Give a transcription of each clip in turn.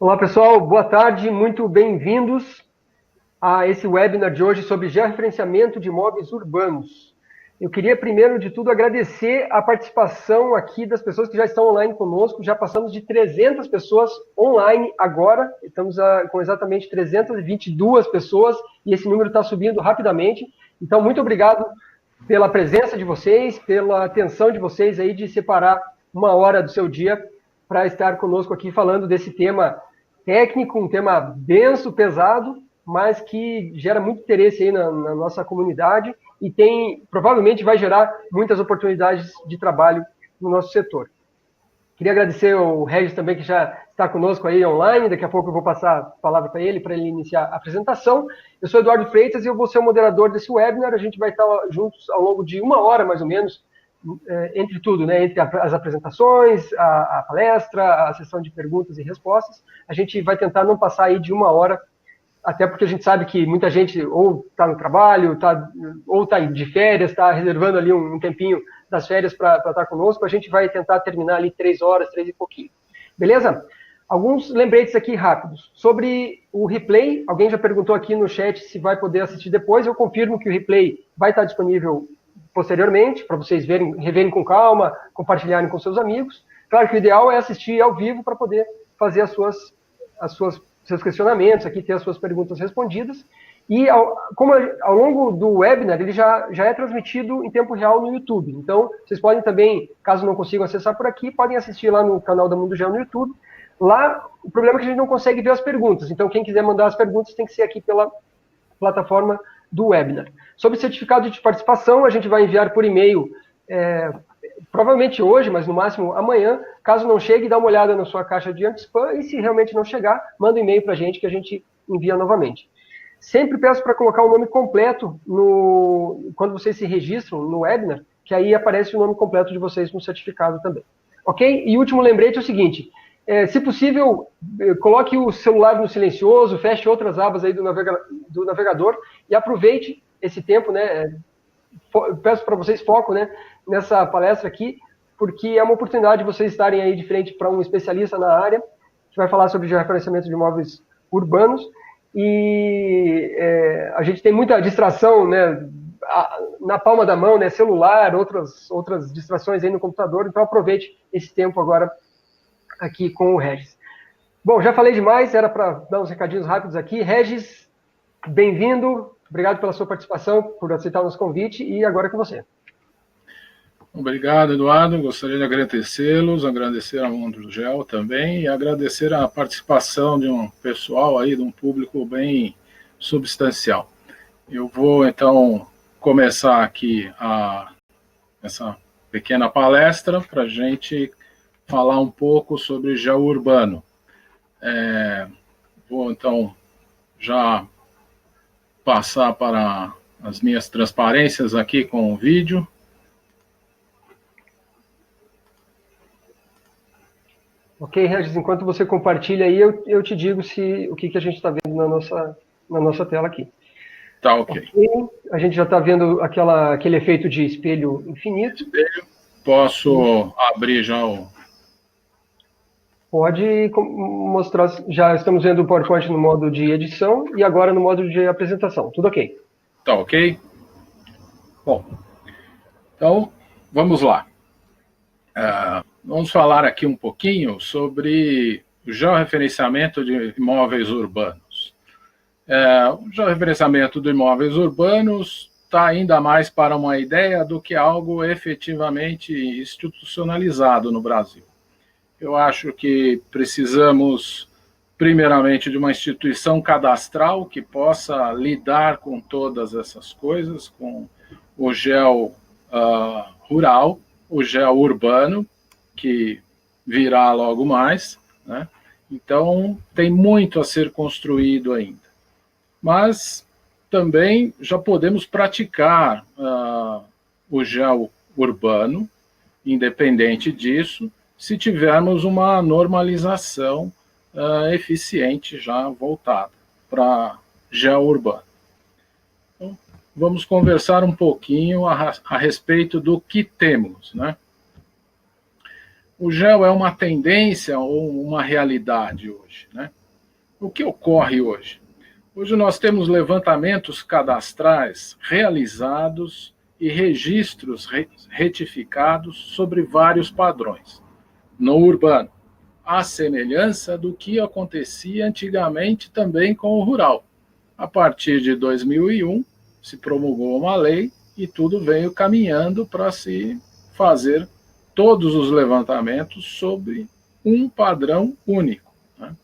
Olá, pessoal. Boa tarde. Muito bem-vindos a esse webinar de hoje sobre georreferenciamento de imóveis urbanos. Eu queria, primeiro de tudo, agradecer a participação aqui das pessoas que já estão online conosco. Já passamos de 300 pessoas online agora. Estamos com exatamente 322 pessoas e esse número está subindo rapidamente. Então, muito obrigado pela presença de vocês, pela atenção de vocês aí de separar uma hora do seu dia para estar conosco aqui falando desse tema técnico, um tema denso, pesado, mas que gera muito interesse aí na nossa comunidade e provavelmente vai gerar muitas oportunidades de trabalho no nosso setor. Queria agradecer ao Regis também, que já está conosco aí online. Daqui a pouco eu vou passar a palavra para ele iniciar a apresentação. Eu sou Eduardo Freitas e eu vou ser o moderador desse webinar. A gente vai estar juntos ao longo de uma hora, mais ou menos, entre tudo, né? Entre as apresentações, a palestra, a sessão de perguntas e respostas. A gente vai tentar não passar aí de uma hora, até porque a gente sabe que muita gente ou está no trabalho, ou está de férias, está reservando ali um tempinho das férias para estar conosco. A gente vai tentar terminar ali 3 horas, 3 e pouquinho. Beleza? Alguns lembretes aqui rápidos. Sobre o replay, alguém já perguntou aqui no chat se vai poder assistir depois. Eu confirmo que o replay vai estar disponível posteriormente, para vocês reverem com calma, compartilharem com seus amigos. Claro que o ideal é assistir ao vivo para poder fazer seus questionamentos, aqui ter as suas perguntas respondidas. E como ao longo do webinar, ele já é transmitido em tempo real no YouTube. Então, vocês podem também, caso não consigam acessar por aqui, podem assistir lá no canal da Mundo Geo no YouTube. Lá, o problema é que a gente não consegue ver as perguntas. Então, quem quiser mandar as perguntas tem que ser aqui pela plataforma do webinar. Sobre certificado de participação, a gente vai enviar por e-mail, provavelmente hoje, mas no máximo amanhã. Caso não chegue, dá uma olhada na sua caixa de anti-spam e se realmente não chegar, manda um e-mail para a gente que a gente envia novamente. Sempre peço para colocar o nome completo quando vocês se registram no webinar, que aí aparece o nome completo de vocês no certificado também. Ok? E último lembrete é o seguinte, se possível, coloque o celular no silencioso, feche outras abas aí do navegador e aproveite esse tempo, né? Peço para vocês foco, né, nessa palestra aqui, porque é uma oportunidade de vocês estarem aí de frente para um especialista na área, que vai falar sobre georreferenciamento de imóveis urbanos, e a gente tem muita distração, né, na palma da mão, né, celular, outras distrações aí no computador, então aproveite esse tempo agora aqui com o Regis. Bom, já falei demais, era para dar uns recadinhos rápidos aqui. Regis, bem-vindo, obrigado pela sua participação, por aceitar o nosso convite, e agora é com você. Obrigado, Eduardo. Gostaria de agradecê-los, agradecer a Mundo Geo também e agradecer a participação de um pessoal aí, de um público bem substancial. Eu vou, então, começar aqui essa pequena palestra para a gente falar um pouco sobre geourbano. Vou, então, já passar para as minhas transparências aqui com o vídeo. Ok, Regis, enquanto você compartilha aí, eu te digo o que a gente está vendo na nossa tela aqui. Tá, ok. A gente já está vendo aquele efeito de espelho infinito. Espelho. Posso abrir já o... Pode mostrar, já estamos vendo o PowerPoint no modo de edição e agora no modo de apresentação. Tudo ok? Tá ok? Bom, então, vamos lá. Vamos falar aqui um pouquinho sobre o georreferenciamento de imóveis urbanos. O georreferenciamento de imóveis urbanos está ainda mais para uma ideia do que algo efetivamente institucionalizado no Brasil. Eu acho que precisamos, primeiramente, de uma instituição cadastral que possa lidar com todas essas coisas, com o geo rural, o geo urbano, que virá logo mais, né? Então, tem muito a ser construído ainda. Mas também já podemos praticar o geo urbano, independente disso, se tivermos uma normalização eficiente já voltada para geourbano. Então, vamos conversar um pouquinho a respeito do que temos, né? o GEL é uma tendência ou uma realidade hoje, né? O que ocorre hoje? Hoje nós temos levantamentos cadastrais realizados e registros retificados sobre vários padrões. No urbano, à semelhança do que acontecia antigamente também com o rural. A partir de 2001, se promulgou uma lei e tudo veio caminhando para se fazer todos os levantamentos sobre um padrão único, né?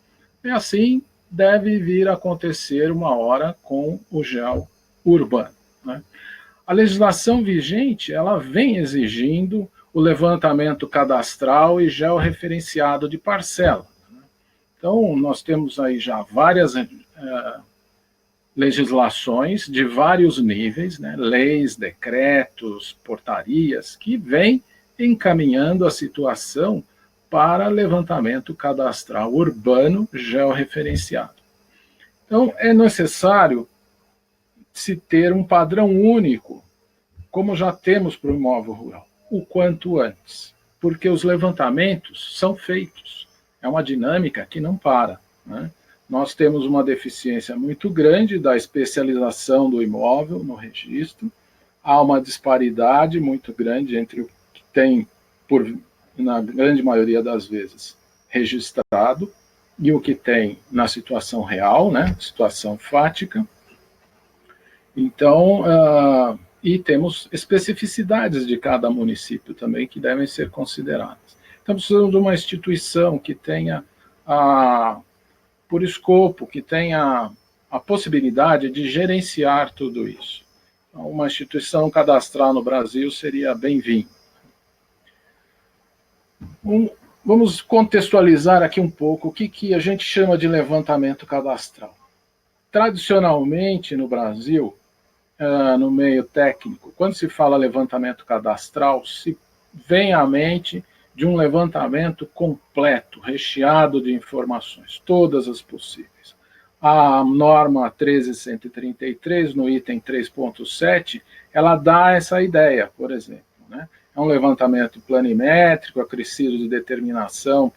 E assim deve vir a acontecer uma hora com o GEL urbano, né? A legislação vigente, ela vem exigindo o levantamento cadastral e georreferenciado de parcela, né? Então, nós temos aí já várias legislações de vários níveis, né? Leis, decretos, portarias, que vêm encaminhando a situação para levantamento cadastral urbano georreferenciado. Então, é necessário se ter um padrão único, como já temos para o imóvel rural, o quanto antes, porque os levantamentos são feitos. É uma dinâmica que não para, né? Nós temos uma deficiência muito grande da especialização do imóvel no registro, há uma disparidade muito grande entre o que tem, na grande maioria das vezes, registrado e o que tem na situação real, né, situação fática. Então, e temos especificidades de cada município também que devem ser consideradas. Então, precisamos de uma instituição que tenha por escopo, que tenha a possibilidade de gerenciar tudo isso. Então, uma instituição cadastral no Brasil seria bem-vinda. Vamos contextualizar aqui um pouco o que a gente chama de levantamento cadastral. Tradicionalmente, no Brasil, no meio técnico, quando se fala levantamento cadastral, se vem à mente de um levantamento completo, recheado de informações, todas as possíveis. A norma 13133, no item 3.7, ela dá essa ideia, por exemplo, né? É um levantamento planimétrico, acrescido de determinação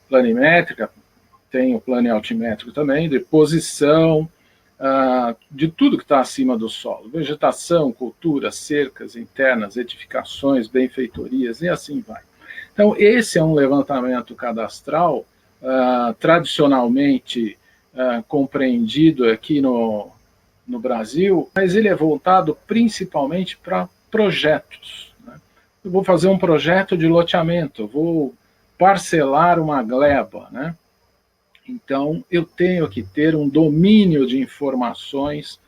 planimétrica, tem o plano altimétrico também, de posição, de tudo que está acima do solo, vegetação, culturas, cercas internas, edificações, benfeitorias, e assim vai. Então, esse é um levantamento cadastral tradicionalmente compreendido aqui no Brasil, mas ele é voltado principalmente para projetos, né? Eu vou fazer um projeto de loteamento, vou parcelar uma gleba, né? Então, eu tenho que ter um domínio de informações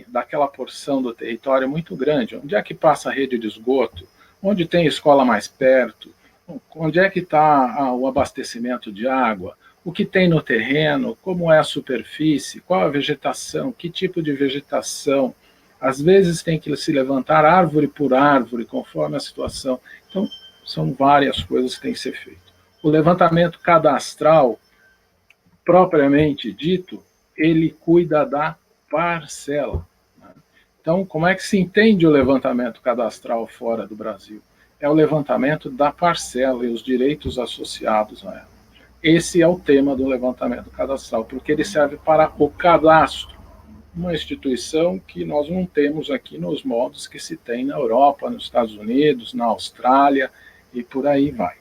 daquela porção do território muito grande. Onde é que passa a rede de esgoto? Onde tem escola mais perto? Onde é que está o abastecimento de água? O que tem no terreno? Como é a superfície? Qual a vegetação? Que tipo de vegetação? Às vezes tem que se levantar árvore por árvore, conforme a situação. Então, são várias coisas que têm que ser feitas. O levantamento cadastral, propriamente dito, ele cuida da parcela. Então, como é que se entende o levantamento cadastral fora do Brasil? É o levantamento da parcela e os direitos associados a ela. Esse é o tema do levantamento cadastral, porque ele serve para o cadastro, uma instituição que nós não temos aqui nos modos que se tem na Europa, nos Estados Unidos, na Austrália e por aí vai.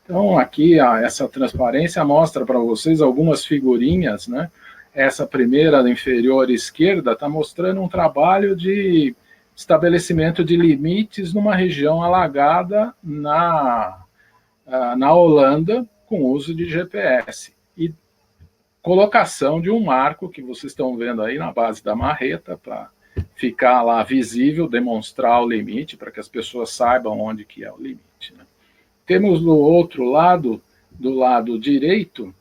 Então, aqui, essa transparência mostra para vocês algumas figurinhas, né? Essa primeira, inferior esquerda, está mostrando um trabalho de estabelecimento de limites numa região alagada na Holanda, com uso de GPS. E colocação de um marco, que vocês estão vendo aí na base da marreta, para ficar lá visível, demonstrar o limite, para que as pessoas saibam onde que é o limite, né? Temos do outro lado, do lado direito,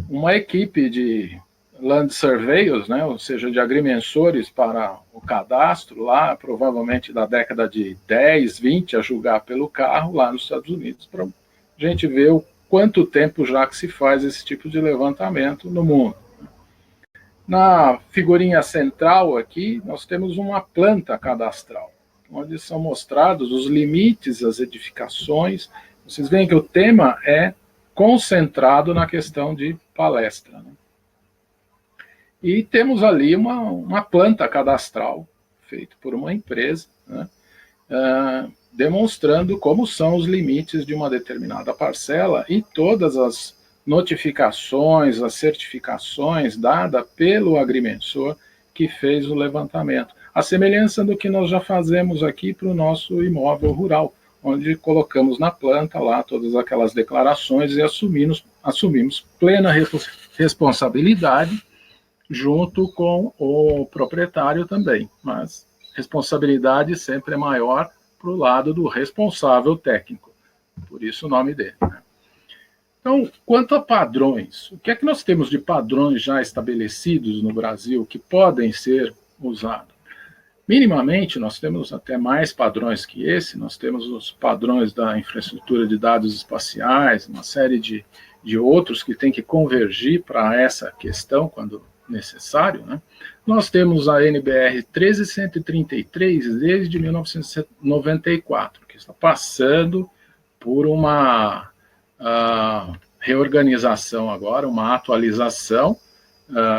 uma equipe de land surveyors, né, ou seja, de agrimensores para o cadastro, lá provavelmente da década de 10, 20, a julgar pelo carro, lá nos Estados Unidos, para a gente ver o quanto tempo já que se faz esse tipo de levantamento no mundo. Na figurinha central aqui, nós temos uma planta cadastral. onde são mostrados os limites das edificações. Vocês veem que o tema é concentrado na questão de palestra, né? E temos ali uma planta cadastral feita por uma empresa, né, demonstrando como são os limites de uma determinada parcela e todas as notificações, as certificações dadas pelo agrimensor que fez o levantamento. A semelhança do que nós já fazemos aqui para o nosso imóvel rural, onde colocamos na planta lá todas aquelas declarações e assumimos plena responsabilidade junto com o proprietário também, mas responsabilidade sempre é maior para o lado do responsável técnico, por isso o nome dele, né? Então, quanto a padrões, o que é que nós temos de padrões já estabelecidos no Brasil que podem ser usados? Minimamente, nós temos até mais padrões que esse, nós temos os padrões da infraestrutura de dados espaciais, uma série de outros que tem que convergir para essa questão quando necessário, né? Nós temos a NBR 13133 desde 1994, que está passando por uma reorganização agora, uma atualização,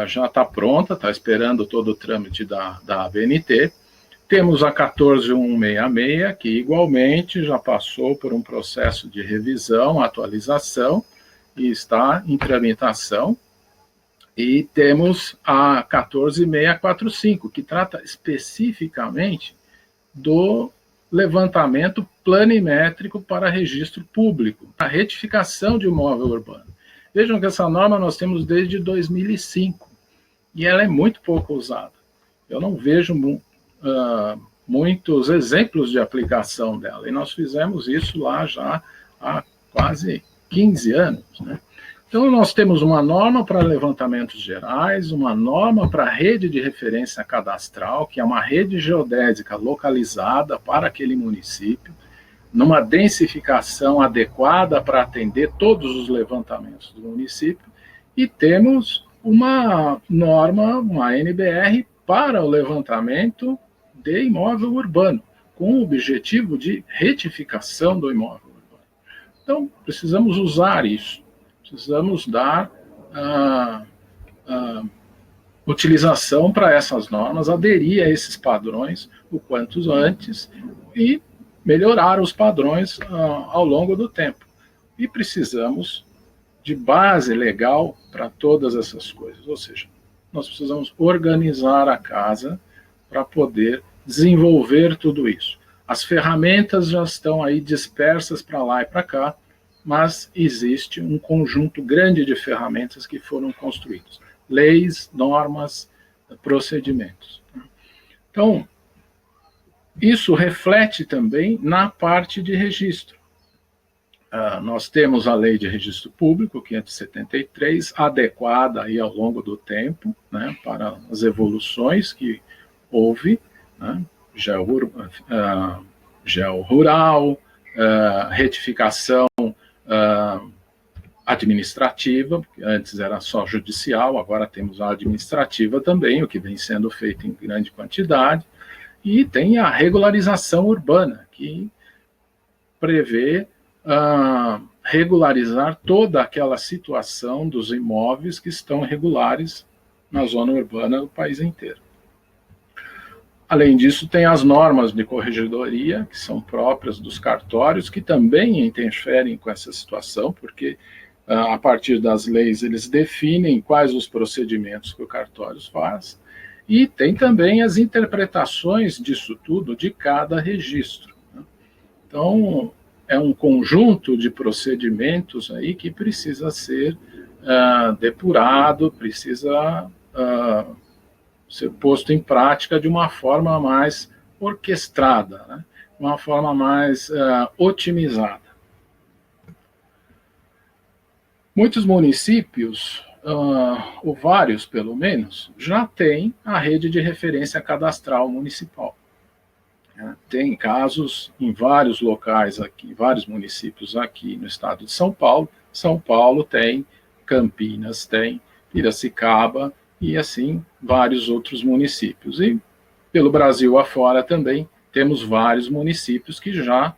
já está pronta, está esperando todo o trâmite da ABNT. Temos a 14166, que igualmente já passou por um processo de revisão, atualização, e está em tramitação. E temos a 14645, que trata especificamente do levantamento planimétrico para registro público, a retificação de imóvel urbano. Vejam que essa norma nós temos desde 2005, e ela é muito pouco usada. Eu não vejo muitos exemplos de aplicação dela, e nós fizemos isso lá já há quase 15 anos, né? Então, nós temos uma norma para levantamentos gerais, uma norma para rede de referência cadastral, que é uma rede geodésica localizada para aquele município, numa densificação adequada para atender todos os levantamentos do município, e temos uma norma, uma NBR, para o levantamento de imóvel urbano, com o objetivo de retificação do imóvel urbano. Então, precisamos usar isso. Precisamos dar utilização para essas normas, aderir a esses padrões o quanto antes e melhorar os padrões ao longo do tempo. E precisamos de base legal para todas essas coisas, ou seja, nós precisamos organizar a casa para poder desenvolver tudo isso. As ferramentas já estão aí dispersas para lá e para cá, mas existe um conjunto grande de ferramentas que foram construídas. Leis, normas, procedimentos. Então, isso reflete também na parte de registro. Nós temos a Lei de Registro Público, 573, adequada aí ao longo do tempo, né, para as evoluções que houve, né, georrural, retificação administrativa, porque antes era só judicial, agora temos a administrativa também, o que vem sendo feito em grande quantidade, e tem a regularização urbana, que prevê regularizar toda aquela situação dos imóveis que estão irregulares na zona urbana do país inteiro. Além disso, tem as normas de corregedoria, que são próprias dos cartórios, que também interferem com essa situação, porque a partir das leis eles definem quais os procedimentos que o cartório faz, e tem também as interpretações disso tudo de cada registro, né? Então, é um conjunto de procedimentos aí que precisa ser depurado, precisa ser posto em prática de uma forma mais orquestrada, né? Uma forma mais otimizada. Muitos municípios, ou vários pelo menos, já têm a rede de referência cadastral municipal. Tem casos em vários locais aqui, vários municípios aqui no estado de São Paulo. São Paulo tem, Campinas tem, Piracicaba e assim vários outros municípios. E pelo Brasil afora também temos vários municípios que já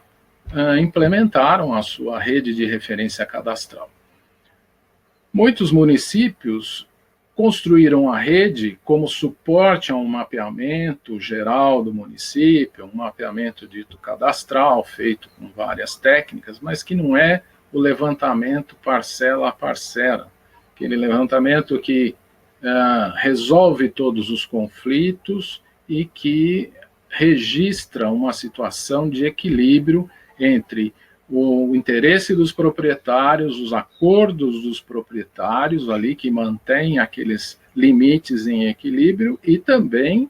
implementaram a sua rede de referência cadastral. Muitos municípios construíram a rede como suporte a um mapeamento geral do município, um mapeamento dito cadastral, feito com várias técnicas, mas que não é o levantamento parcela a parcela, aquele levantamento que resolve todos os conflitos e que registra uma situação de equilíbrio entre o interesse dos proprietários, os acordos dos proprietários ali, que mantêm aqueles limites em equilíbrio, e também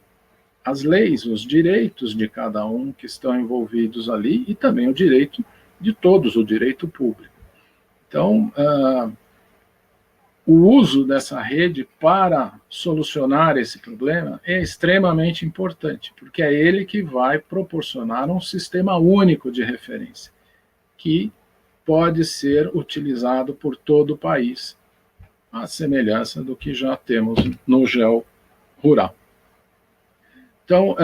as leis, os direitos de cada um que estão envolvidos ali, e também o direito de todos, o direito público. Então, o uso dessa rede para solucionar esse problema é extremamente importante, porque é ele que vai proporcionar um sistema único de referência, que pode ser utilizado por todo o país, à semelhança do que já temos no GEO Rural. Então,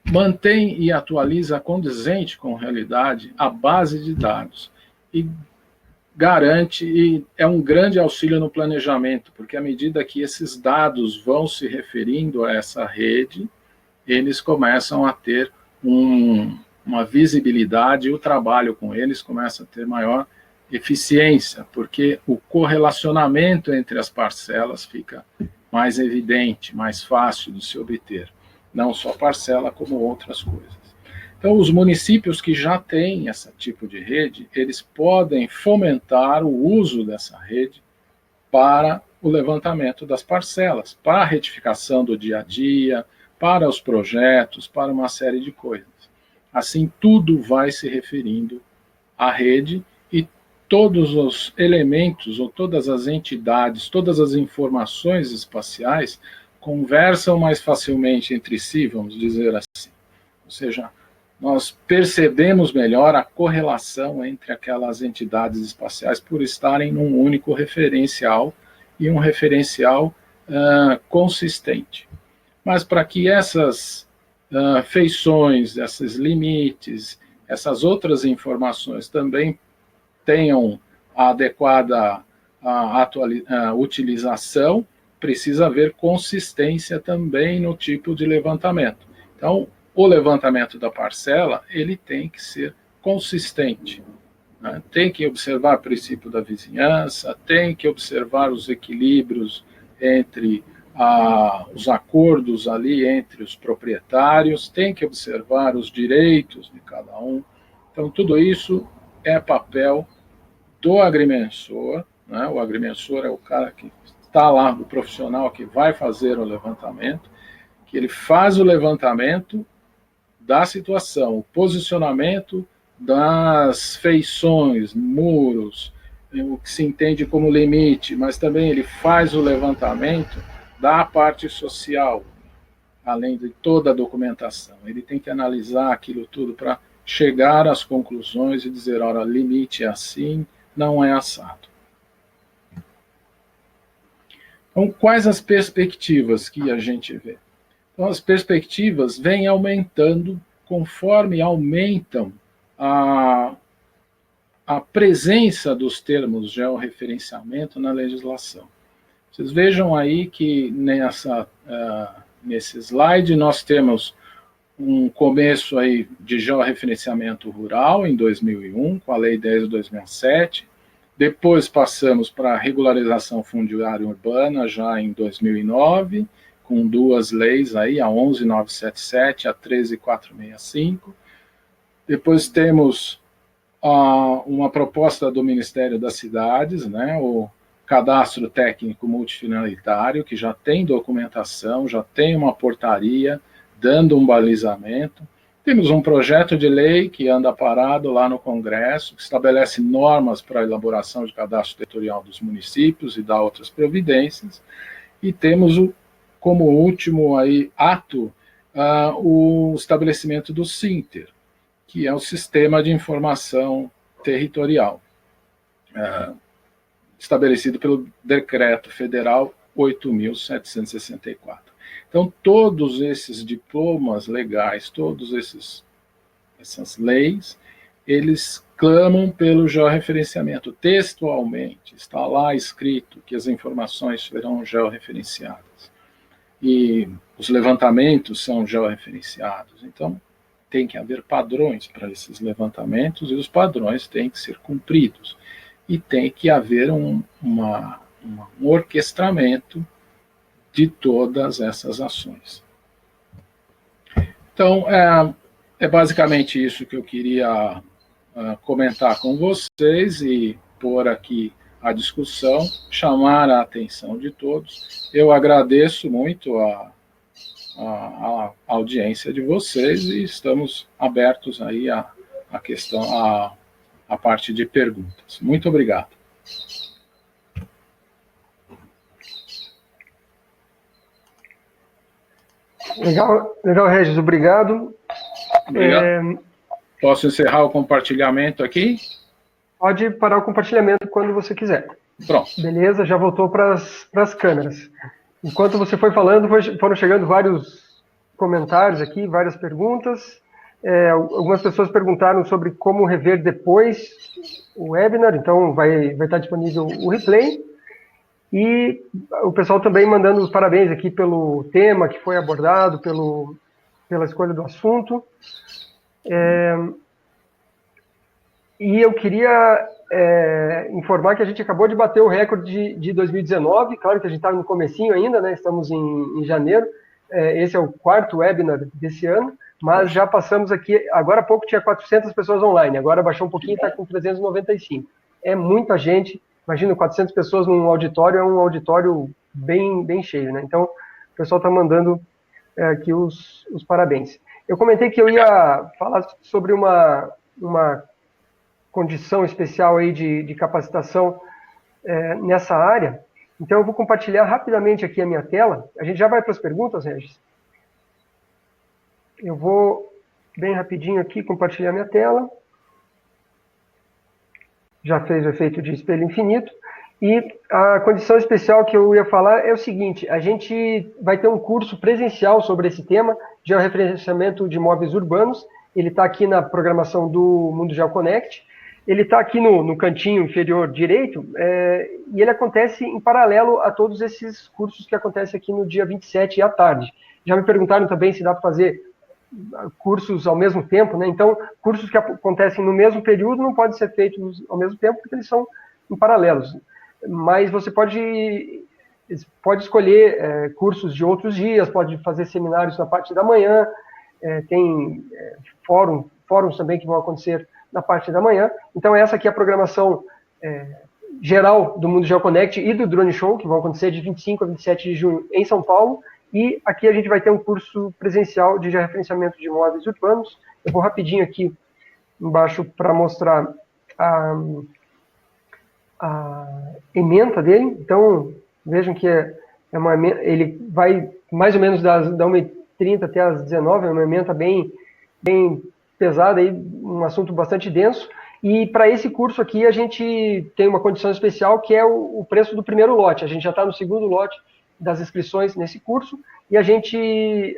mantém e atualiza condizente com a realidade a base de dados e garante, e é um grande auxílio no planejamento, porque à medida que esses dados vão se referindo a essa rede, eles começam a ter uma visibilidade, e o trabalho com eles começa a ter maior eficiência, porque o correlacionamento entre as parcelas fica mais evidente, mais fácil de se obter, não só parcela, como outras coisas. Então, os municípios que já têm esse tipo de rede, eles podem fomentar o uso dessa rede para o levantamento das parcelas, para a retificação do dia a dia, para os projetos, para uma série de coisas. Assim, tudo vai se referindo à rede, e todos os elementos, ou todas as entidades, todas as informações espaciais conversam mais facilmente entre si, vamos dizer assim. Ou seja, nós percebemos melhor a correlação entre aquelas entidades espaciais por estarem num único referencial, e um referencial consistente. Mas para que essas feições, esses limites, essas outras informações também tenham a adequada utilização, precisa haver consistência também no tipo de levantamento. Então, o levantamento da parcela, ele tem que ser consistente, né? Tem que observar o princípio da vizinhança, tem que observar os equilíbrios entre os acordos ali entre os proprietários, tem que observar os direitos de cada um. Então, tudo isso é papel do agrimensor, né? O agrimensor é o cara que está lá, o profissional que vai fazer o levantamento, que ele faz o levantamento da situação, o posicionamento das feições, muros, o que se entende como limite, mas também ele faz o levantamento da parte social, além de toda a documentação. Ele tem que analisar aquilo tudo para chegar às conclusões e dizer, ora, limite é assim, não é assado. Então, quais as perspectivas que a gente vê? Então, as perspectivas vêm aumentando conforme aumentam a presença dos termos georreferenciamento na legislação. Vocês vejam aí que nesse slide nós temos um começo aí de georreferenciamento rural em 2001, com a Lei 10 de 2007, depois passamos para a regularização fundiária urbana já em 2009, com duas leis aí, a 11.977 e a 13.465. Depois temos uma proposta do Ministério das Cidades, né, o Cadastro Técnico Multifinalitário, que já tem documentação, já tem uma portaria dando um balizamento. Temos um projeto de lei que anda parado lá no Congresso, que estabelece normas para a elaboração de cadastro territorial dos municípios e dá outras providências. E temos como último aí, ato, o estabelecimento do SINTER, que é o Sistema de Informação Territorial, estabelecido pelo Decreto Federal 8.764. Então, todos esses diplomas legais, essas leis, eles clamam pelo georreferenciamento. Textualmente, está lá escrito que as informações serão georreferenciadas. E os levantamentos são georreferenciados. Então, tem que haver padrões para esses levantamentos e os padrões têm que ser cumpridos. E tem que haver um orquestramento de todas essas ações. Então, é basicamente isso que eu queria comentar com vocês e pôr aqui a discussão, chamar a atenção de todos. Eu agradeço muito a audiência de vocês e estamos abertos aí à questão, à parte de perguntas. Muito obrigado. Legal, Regis, obrigado. Posso encerrar o compartilhamento aqui? Pode parar o compartilhamento quando você quiser. Pronto. Beleza, já voltou para as câmeras. Enquanto você foi falando, foram chegando vários comentários aqui, várias perguntas. Algumas pessoas perguntaram sobre como rever depois o webinar, então vai estar disponível o replay. E o pessoal também mandando os parabéns aqui pelo tema que foi abordado, pela escolha do assunto. E eu queria informar que a gente acabou de bater o recorde de 2019, claro que a gente está no comecinho ainda, né? Estamos em janeiro, esse é o 4º webinar desse ano, mas já passamos aqui, agora há pouco tinha 400 pessoas online, agora baixou um pouquinho e está com 395. É muita gente, imagina, 400 pessoas num auditório, é um auditório bem cheio, né? Então, o pessoal está mandando aqui os parabéns. Eu comentei que eu ia falar sobre uma condição especial aí de capacitação nessa área. Então, eu vou compartilhar rapidamente aqui a minha tela. A gente já vai para as perguntas, Regis? Eu vou bem rapidinho aqui compartilhar minha tela. Já fez o efeito de espelho infinito. E a condição especial que eu ia falar é o seguinte: a gente vai ter um curso presencial sobre esse tema, georreferenciamento de imóveis urbanos. Ele está aqui na programação do Mundo GeoConnect. Ele está aqui no cantinho inferior direito, e ele acontece em paralelo a todos esses cursos que acontecem aqui no dia 27 à tarde. Já me perguntaram também se dá para fazer cursos ao mesmo tempo, né? Então, cursos que acontecem no mesmo período não podem ser feitos ao mesmo tempo, porque eles são em paralelos. Mas você pode escolher cursos de outros dias, pode fazer seminários na parte da manhã, tem fóruns também que vão acontecer na parte da manhã. Então, essa aqui é a programação geral do Mundo GeoConnect e do Drone Show, que vão acontecer de 25 a 27 de junho em São Paulo. E aqui a gente vai ter um curso presencial de georreferenciamento de imóveis urbanos. Eu vou rapidinho aqui embaixo para mostrar a ementa dele. Então, vejam que ele vai mais ou menos da 1h30 até as 19h, é uma ementa bem pesada, aí, um assunto bastante denso. E para esse curso aqui a gente tem uma condição especial, que é o preço do primeiro lote. A gente já está no segundo lote das inscrições nesse curso, e a gente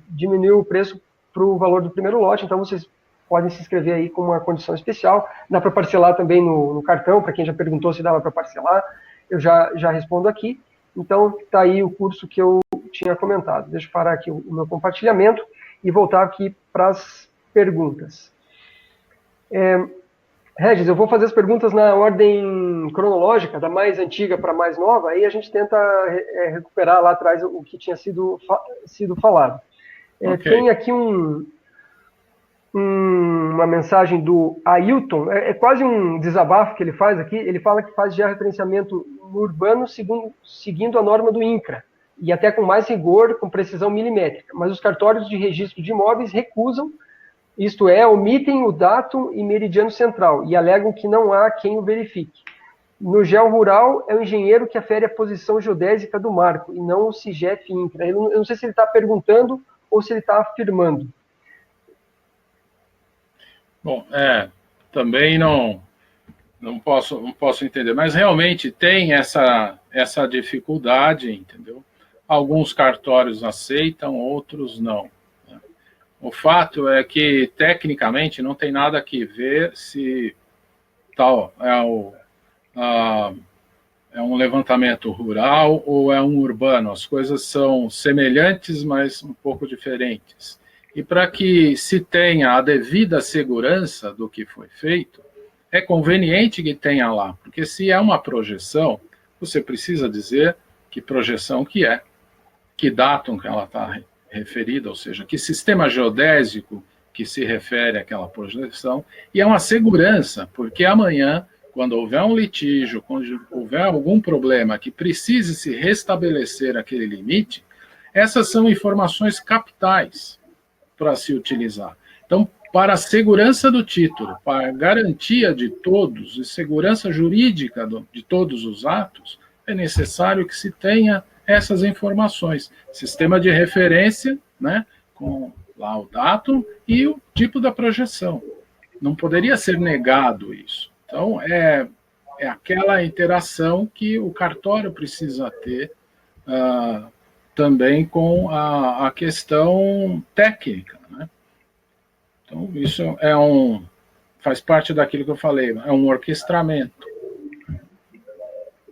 diminuiu o preço para o valor do primeiro lote, então vocês podem se inscrever aí com uma condição especial. Dá para parcelar também no cartão, para quem já perguntou se dava para parcelar, eu já respondo aqui. Então, está aí o curso que eu tinha comentado. Deixa eu parar aqui o meu compartilhamento e voltar aqui para as perguntas. Regis, eu vou fazer as perguntas na ordem cronológica, da mais antiga para a mais nova, aí a gente tenta recuperar lá atrás o que tinha sido falado. Okay. Tem aqui uma mensagem do Ailton, quase um desabafo que ele faz aqui. Ele fala que faz georreferenciamento urbano seguindo a norma do INCRA, e até com mais rigor, com precisão milimétrica, mas os cartórios de registro de imóveis recusam, isto é, omitem o datum e meridiano central, e alegam que não há quem o verifique. No Geo Rural, é o engenheiro que afere a posição geodésica do marco, e não o CIGEF INCRA. Eu não sei se ele está perguntando ou se ele está afirmando. Bom, também não posso entender, mas realmente tem essa dificuldade, entendeu? alguns cartórios aceitam, outros não. O fato é que, tecnicamente, não tem nada que ver se tal é um levantamento rural ou é um urbano. As coisas são semelhantes, mas um pouco diferentes. E para que se tenha a devida segurança do que foi feito, é conveniente que tenha lá, porque se é uma projeção, você precisa dizer que projeção que é, que datum que ela está referida, ou seja, que sistema geodésico que se refere àquela projeção, e é uma segurança, porque amanhã, quando houver um litígio, quando houver algum problema que precise se restabelecer aquele limite, essas são informações capitais para se utilizar. Então, para a segurança do título, para a garantia de todos e segurança jurídica de todos os atos, é necessário que se tenha essas informações. Sistema de referência, né, com lá o datum e o tipo da projeção. Não poderia ser negado isso. Então, é aquela interação que o cartório precisa ter também com a questão técnica, né? Então, isso faz parte daquilo que eu falei, é um orquestramento.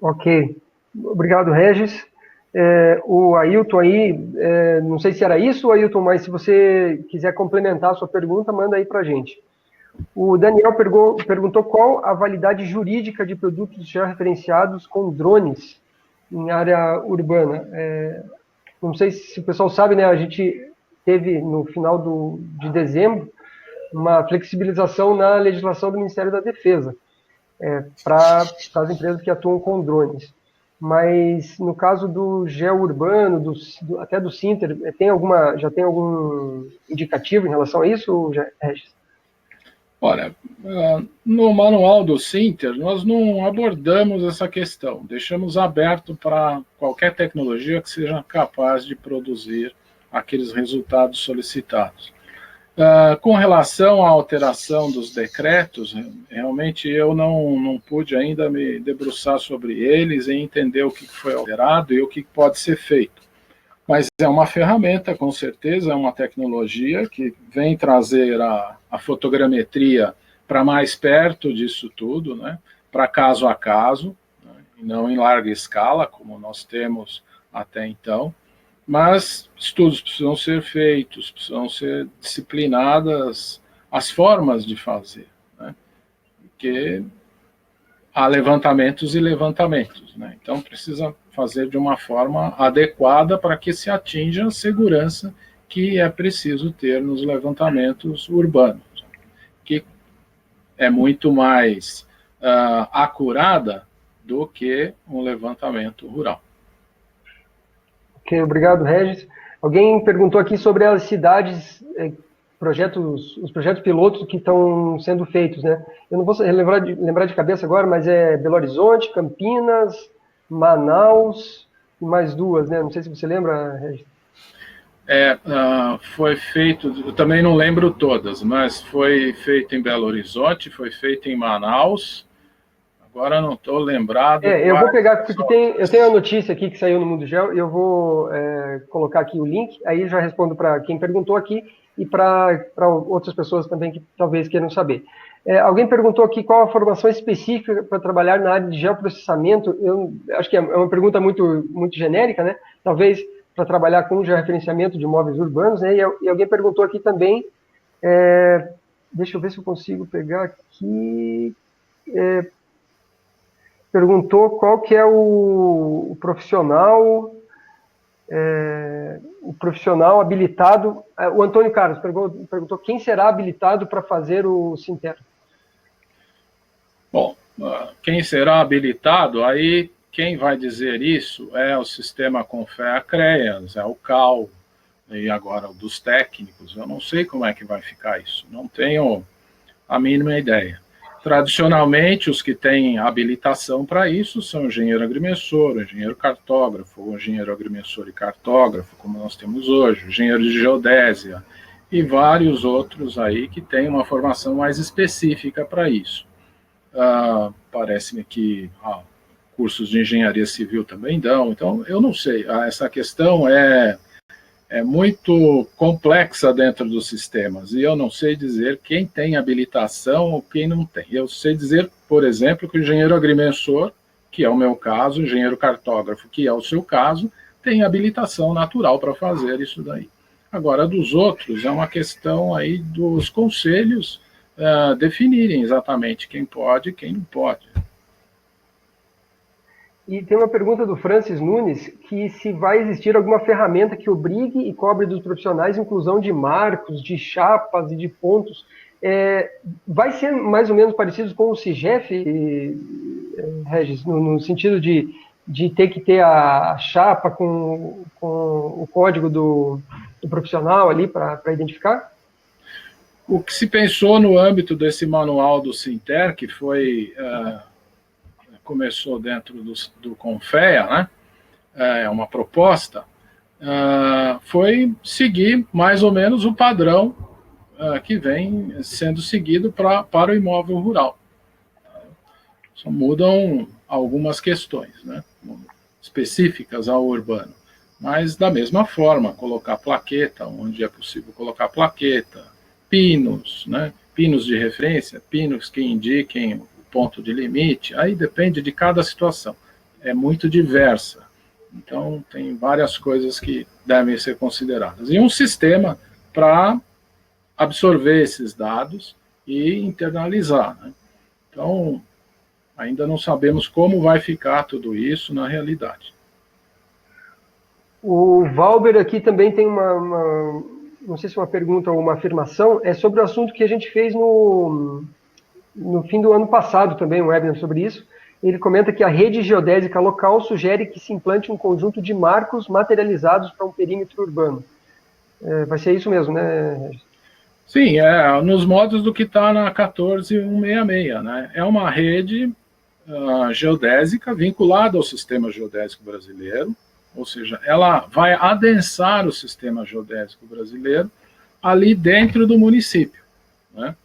Ok. Obrigado, Regis. O Ailton aí, não sei se era isso, Ailton, mas se você quiser complementar a sua pergunta, manda aí para a gente. O Daniel perguntou qual a validade jurídica de produtos georreferenciados com drones em área urbana. Não sei se o pessoal sabe, né? A gente teve, no final de dezembro, uma flexibilização na legislação do Ministério da Defesa para as empresas que atuam com drones. Mas no caso do geourbano, até do Sinter, já tem algum indicativo em relação a isso, Regis? Olha, no manual do Sinter, nós não abordamos essa questão. Deixamos aberto para qualquer tecnologia que seja capaz de produzir aqueles resultados solicitados. Com relação à alteração dos decretos, realmente eu não pude ainda me debruçar sobre eles e entender o que foi alterado e o que pode ser feito. Mas é uma ferramenta, com certeza, é uma tecnologia que vem trazer a fotogrametria para mais perto disso tudo, né? Para caso a caso, né? E não em larga escala, como nós temos até então. Mas estudos precisam ser feitos, precisam ser disciplinadas as formas de fazer, né? Porque há levantamentos e levantamentos, né? Então precisa fazer de uma forma adequada para que se atinja a segurança que é preciso ter nos levantamentos urbanos, que é muito mais acurada do que um levantamento rural. Ok, obrigado, Regis. Alguém perguntou aqui sobre as cidades, os projetos pilotos que estão sendo feitos, né? Eu não vou lembrar de cabeça agora, mas é Belo Horizonte, Campinas, Manaus e mais duas, né? Não sei se você lembra, Regis. Foi feito, eu também não lembro todas, mas foi feito em Belo Horizonte, foi feito em Manaus. Agora não estou lembrado. Eu vou pegar, porque eu tenho a notícia aqui que saiu no Mundo Geo, e eu vou colocar aqui o link, aí já respondo para quem perguntou aqui e para outras pessoas também que talvez queiram saber. Alguém perguntou aqui qual a formação específica para trabalhar na área de geoprocessamento. Eu acho que é uma pergunta muito, muito genérica, né? Talvez para trabalhar com georreferenciamento de imóveis urbanos, né? E alguém perguntou aqui também, deixa eu ver se eu consigo pegar aqui... perguntou qual que é o profissional habilitado. O Antônio Carlos perguntou quem será habilitado para fazer o Sinter. Bom, quem será habilitado, aí quem vai dizer isso é o sistema Confea-CREAS, é o CAL, e agora o dos técnicos. Eu não sei como é que vai ficar isso, não tenho a mínima ideia. Tradicionalmente, os que têm habilitação para isso são o engenheiro agrimensor, o engenheiro cartógrafo, o engenheiro agrimensor e cartógrafo, como nós temos hoje, o engenheiro de geodésia, e vários outros aí que têm uma formação mais específica para isso. Parece-me que cursos de engenharia civil também dão. Então, eu não sei, essa questão é muito complexa dentro dos sistemas, e eu não sei dizer quem tem habilitação ou quem não tem. Eu sei dizer, por exemplo, que o engenheiro agrimensor, que é o meu caso, o engenheiro cartógrafo, que é o seu caso, tem habilitação natural para fazer isso daí. Agora, dos outros, é uma questão aí dos conselhos definirem exatamente quem pode e quem não pode. E tem uma pergunta do Francis Nunes, que se vai existir alguma ferramenta que obrigue e cobre dos profissionais inclusão de marcos, de chapas e de pontos. Vai ser mais ou menos parecido com o CIGEF, Regis, no sentido de ter que ter a chapa com o código do profissional ali para identificar? O que se pensou no âmbito desse manual do Sinter, que foi... começou dentro do Confea, né? É uma proposta, foi seguir mais ou menos o padrão que vem sendo seguido para o imóvel rural. Só mudam algumas questões, né? Específicas ao urbano. Mas, da mesma forma, colocar plaqueta, onde é possível colocar plaqueta, pinos, né? Pinos de referência, pinos que indiquem ponto de limite, aí depende de cada situação, é muito diversa, então tem várias coisas que devem ser consideradas, e um sistema para absorver esses dados e internalizar, né? Então, ainda não sabemos como vai ficar tudo isso na realidade. O Valber aqui também tem não sei se uma pergunta ou uma afirmação, é sobre o assunto que a gente fez no fim do ano passado também, um webinar sobre isso. Ele comenta que a rede geodésica local sugere que se implante um conjunto de marcos materializados para um perímetro urbano. Vai ser isso mesmo, né? Sim, nos modos do que está na 14166, né? É uma rede geodésica vinculada ao sistema geodésico brasileiro, ou seja, ela vai adensar o sistema geodésico brasileiro ali dentro do município, né?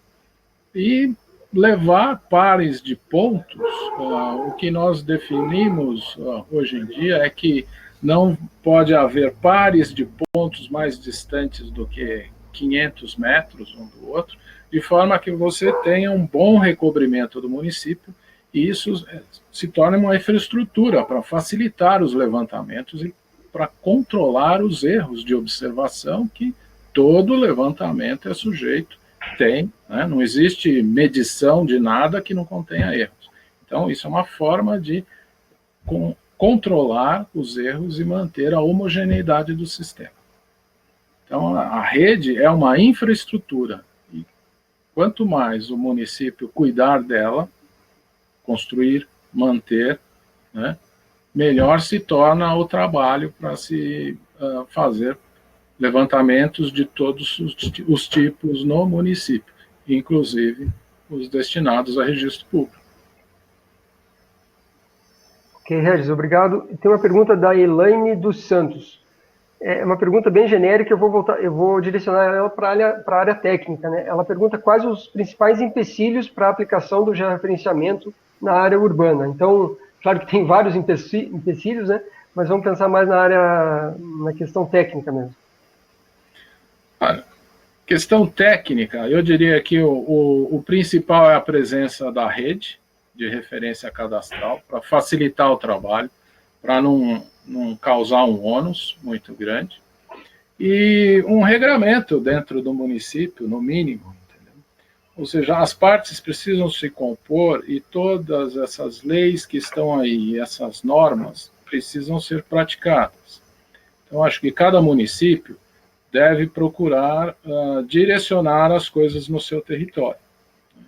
E levar pares de pontos, o que nós definimos hoje em dia é que não pode haver pares de pontos mais distantes do que 500 metros um do outro, de forma que você tenha um bom recobrimento do município, e isso se torna uma infraestrutura para facilitar os levantamentos e para controlar os erros de observação que todo levantamento é sujeito tem, né? Não existe medição de nada que não contenha erros. Então, isso é uma forma de controlar os erros e manter a homogeneidade do sistema. Então, a rede é uma infraestrutura, e quanto mais o município cuidar dela, construir, manter, né, melhor se torna o trabalho para se fazer levantamentos de todos os tipos no município, inclusive os destinados a registro público. Ok, Regis, obrigado. Tem uma pergunta da Elaine dos Santos. É uma pergunta bem genérica, eu vou direcionar ela para a área técnica, né? Ela pergunta quais os principais empecilhos para a aplicação do georreferenciamento na área urbana. Então, claro que tem vários empecilhos, né? Mas vamos pensar mais na questão técnica mesmo. Questão técnica, eu diria que o principal é a presença da rede de referência cadastral, para facilitar o trabalho, para não causar um ônus muito grande, e um regramento dentro do município, no mínimo, entendeu? Ou seja, as partes precisam se compor e todas essas leis que estão aí, essas normas, precisam ser praticadas. Então, acho que cada município deve procurar direcionar as coisas no seu território, né?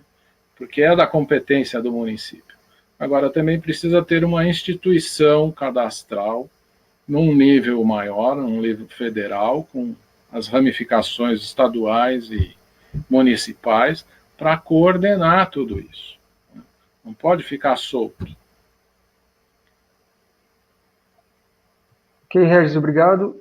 Porque é da competência do município. Agora, também precisa ter uma instituição cadastral num nível maior, num nível federal, com as ramificações estaduais e municipais, para coordenar tudo isso. Não pode ficar solto. Ok, Regis, obrigado.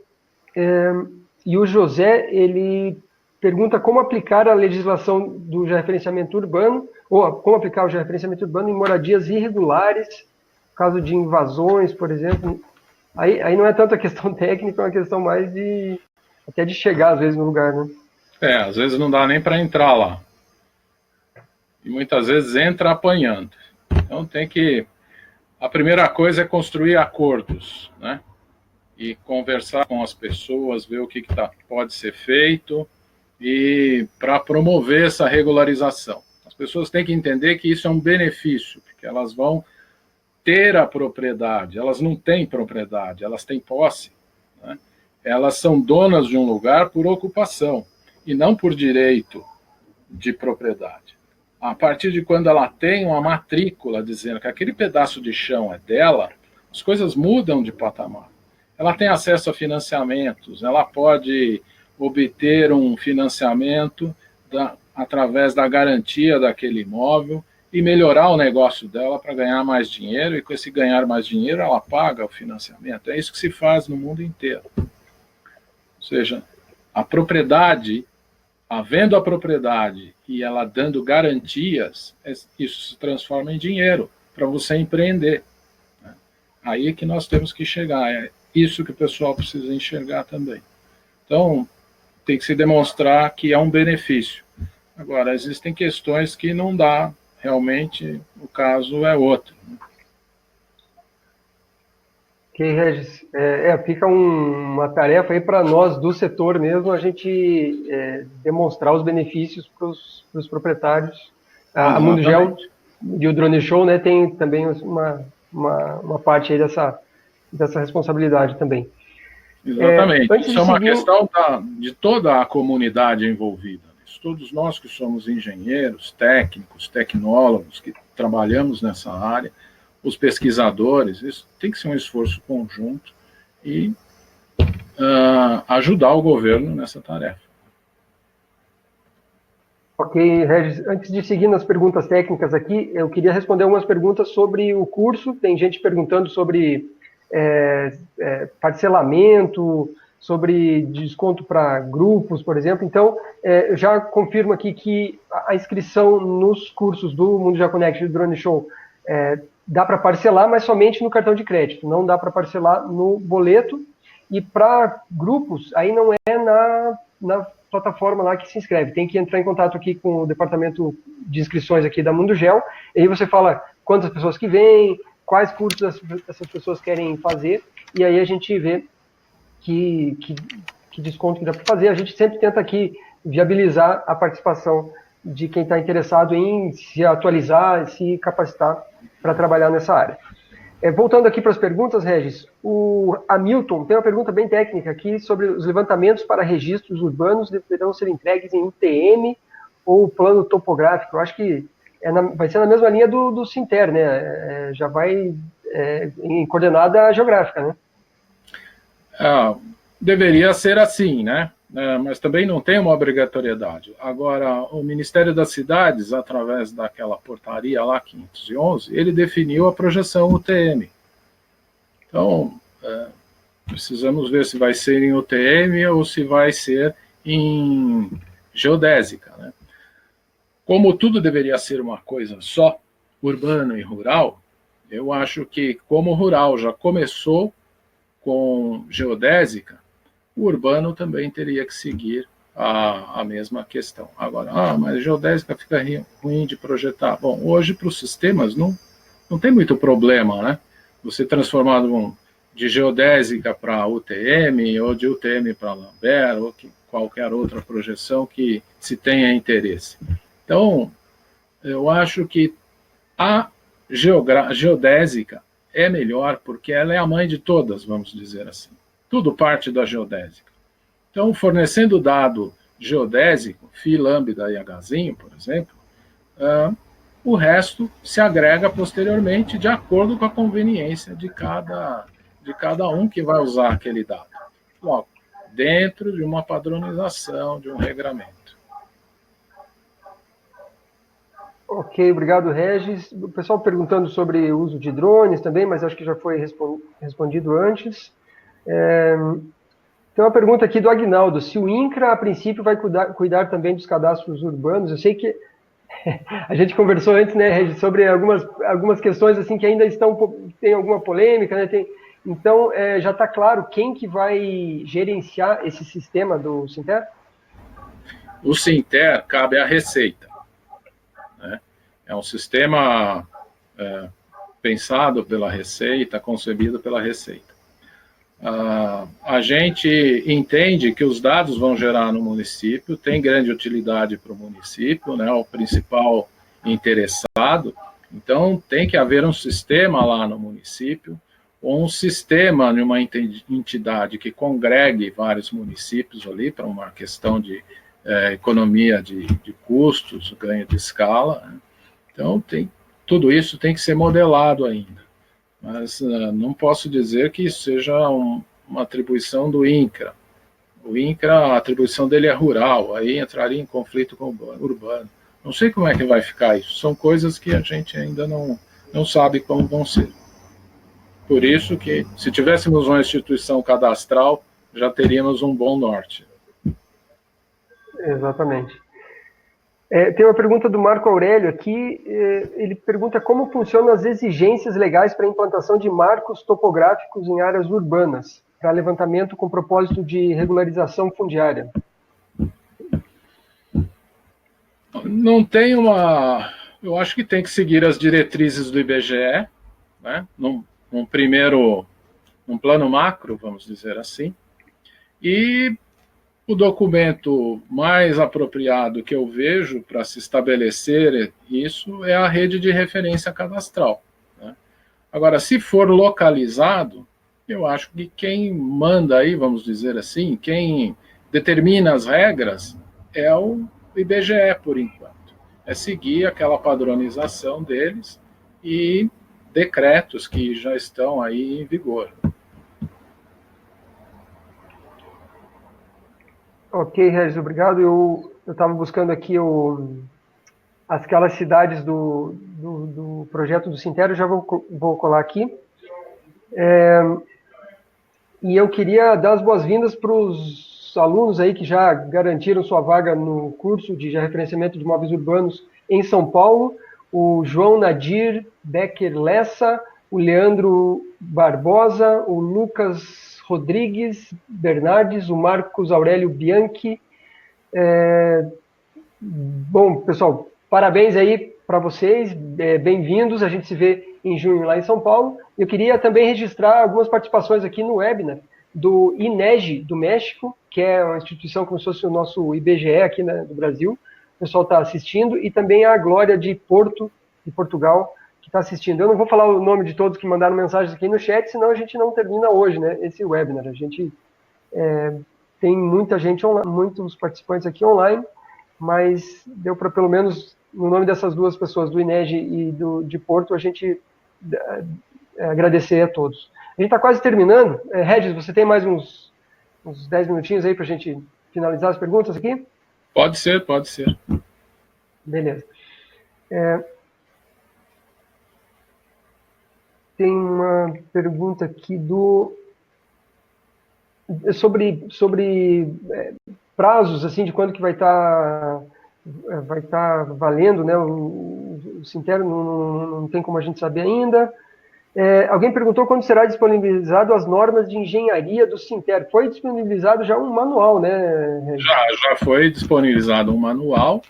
E o José, ele pergunta como aplicar a legislação do georreferenciamento urbano, ou como aplicar o georreferenciamento urbano em moradias irregulares, caso de invasões, por exemplo, aí não é tanto a questão técnica, é uma questão mais até de chegar, às vezes, no lugar, né? Às vezes não dá nem para entrar lá. E muitas vezes entra apanhando. Então tem que... A primeira coisa é construir acordos, né? E conversar com as pessoas, ver o que pode ser feito e para promover essa regularização. As pessoas têm que entender que isso é um benefício, porque elas vão ter a propriedade, elas não têm propriedade, elas têm posse, né? Elas são donas de um lugar por ocupação e não por direito de propriedade. A partir de quando ela tem uma matrícula dizendo que aquele pedaço de chão é dela, as coisas mudam de patamar. Ela tem acesso a financiamentos, ela pode obter um financiamento através da garantia daquele imóvel e melhorar o negócio dela para ganhar mais dinheiro, e com esse ganhar mais dinheiro ela paga o financiamento. É isso que se faz no mundo inteiro. Ou seja, a propriedade, havendo a propriedade e ela dando garantias, isso se transforma em dinheiro para você empreender. Aí é que nós temos que chegar, é isso que o pessoal precisa enxergar também. Então, tem que se demonstrar que é um benefício. Agora, existem questões que não dá, realmente, o caso é outro. Ok, Regis. Fica uma tarefa aí para nós do setor mesmo, a gente demonstrar os benefícios para os proprietários. A Mundugel e o Drone Show, né, tem também uma parte aí dessa responsabilidade também. Exatamente. Isso é uma questão de toda a comunidade envolvida. Todos nós que somos engenheiros, técnicos, tecnólogos, que trabalhamos nessa área, os pesquisadores, isso tem que ser um esforço conjunto e ajudar o governo nessa tarefa. Ok, Regis. Antes de seguir nas perguntas técnicas aqui, eu queria responder algumas perguntas sobre o curso. Tem gente perguntando sobre parcelamento, sobre desconto para grupos, por exemplo. Então, eu já confirmo aqui que a inscrição nos cursos do Mundugel Connect e do Drone Show dá para parcelar, mas somente no cartão de crédito. Não dá para parcelar no boleto. E para grupos, aí não é na plataforma lá que se inscreve. Tem que entrar em contato aqui com o departamento de inscrições aqui da Mundugel. E aí você fala quantas pessoas que vêm, quais cursos essas pessoas querem fazer, e aí a gente vê que desconto que dá para fazer. A gente sempre tenta aqui viabilizar a participação de quem está interessado em se atualizar, se capacitar para trabalhar nessa área. Voltando aqui para as perguntas, Regis, o Hamilton tem uma pergunta bem técnica aqui sobre os levantamentos para registros urbanos deverão ser entregues em UTM ou plano topográfico. Eu acho que vai ser na mesma linha do Sinter, né? Já vai em coordenada geográfica, né? Deveria ser assim, né? Mas também não tem uma obrigatoriedade. Agora, o Ministério das Cidades, através daquela portaria lá, 511, ele definiu a projeção UTM. Então, precisamos ver se vai ser em UTM ou se vai ser em geodésica, né? Como tudo deveria ser uma coisa só, urbano e rural, eu acho que, como o rural já começou com geodésica, o urbano também teria que seguir a mesma questão. Agora, mas geodésica fica ruim de projetar. Bom, hoje para os sistemas não tem muito problema, né? Você transformar de geodésica para UTM, ou de UTM para Lambert, ou qualquer outra projeção que se tenha interesse. Então, eu acho que a geodésica é melhor, porque ela é a mãe de todas, vamos dizer assim. Tudo parte da geodésica. Então, fornecendo dado geodésico, Phi, Lambda e Hzinho, por exemplo, o resto se agrega posteriormente de acordo com a conveniência de cada um que vai usar aquele dado. Logo, dentro de uma padronização, de um regramento. Ok, obrigado, Regis. O pessoal perguntando sobre o uso de drones também, mas acho que já foi respondido antes. Tem uma pergunta aqui do Agnaldo. Se o INCRA, a princípio, vai cuidar também dos cadastros urbanos, eu sei que a gente conversou antes, né, Regis, sobre algumas questões assim que ainda estão tem alguma polêmica, né? Então, já está claro quem que vai gerenciar esse sistema do Sinter? O Sinter cabe à Receita, né? É um sistema pensado pela Receita, concebido pela Receita. A gente entende que os dados vão gerar no município, tem grande utilidade para o município, né? O principal interessado. Então, tem que haver um sistema lá no município, ou um sistema de uma entidade que congregue vários municípios ali para uma questão de economia de custos, ganho de escala, né? Então, tudo isso tem que ser modelado ainda. Mas não posso dizer que isso seja uma atribuição do INCRA. O INCRA, a atribuição dele é rural, aí entraria em conflito com o urbano. Não sei como é que vai ficar isso. São coisas que a gente ainda não sabe como vão ser. Por isso que, se tivéssemos uma instituição cadastral, já teríamos um bom norte. Exatamente. Tem uma pergunta do Marco Aurélio aqui. Ele pergunta como funcionam as exigências legais para a implantação de marcos topográficos em áreas urbanas, para levantamento com propósito de regularização fundiária. Não tem eu acho que tem que seguir as diretrizes do IBGE, né? Num plano macro, vamos dizer assim, e o documento mais apropriado que eu vejo para se estabelecer isso é a rede de referência cadastral, né? Agora, se for localizado, eu acho que quem manda aí, vamos dizer assim, quem determina as regras é o IBGE, por enquanto. É seguir aquela padronização deles e decretos que já estão aí em vigor. Ok, Regis, obrigado. Eu estava buscando aqui aquelas cidades do projeto do Sinter, já vou colar aqui. E eu queria dar as boas-vindas para os alunos aí que já garantiram sua vaga no curso de referenciamento de imóveis urbanos em São Paulo, o João Nadir Becker Lessa, o Leandro Barbosa, o Lucas Rodrigues Bernardes, o Marcos Aurélio Bianchi. Bom, pessoal, parabéns aí para vocês, bem-vindos, a gente se vê em junho lá em São Paulo. Eu queria também registrar algumas participações aqui no webinar do INEGI do México, que é uma instituição como se fosse o nosso IBGE aqui, né, do Brasil. O pessoal está assistindo, e também a Glória de Porto, de Portugal, que está assistindo. Eu não vou falar o nome de todos que mandaram mensagens aqui no chat, senão a gente não termina hoje, né, esse webinar. A gente tem muita gente online, muitos participantes aqui online, mas deu para, pelo menos, no nome dessas duas pessoas, do INEGI e de Porto, a gente agradecer a todos. A gente está quase terminando. Regis, você tem mais uns 10 minutinhos aí para a gente finalizar as perguntas aqui? Pode ser, pode ser. Beleza. Tem uma pergunta aqui sobre prazos, assim, de quando que vai estar valendo, né? O Sinter não tem como a gente saber ainda. Alguém perguntou quando será disponibilizado as normas de engenharia do Sinter. Foi disponibilizado já um manual, né, Regis? Já foi disponibilizado um manual,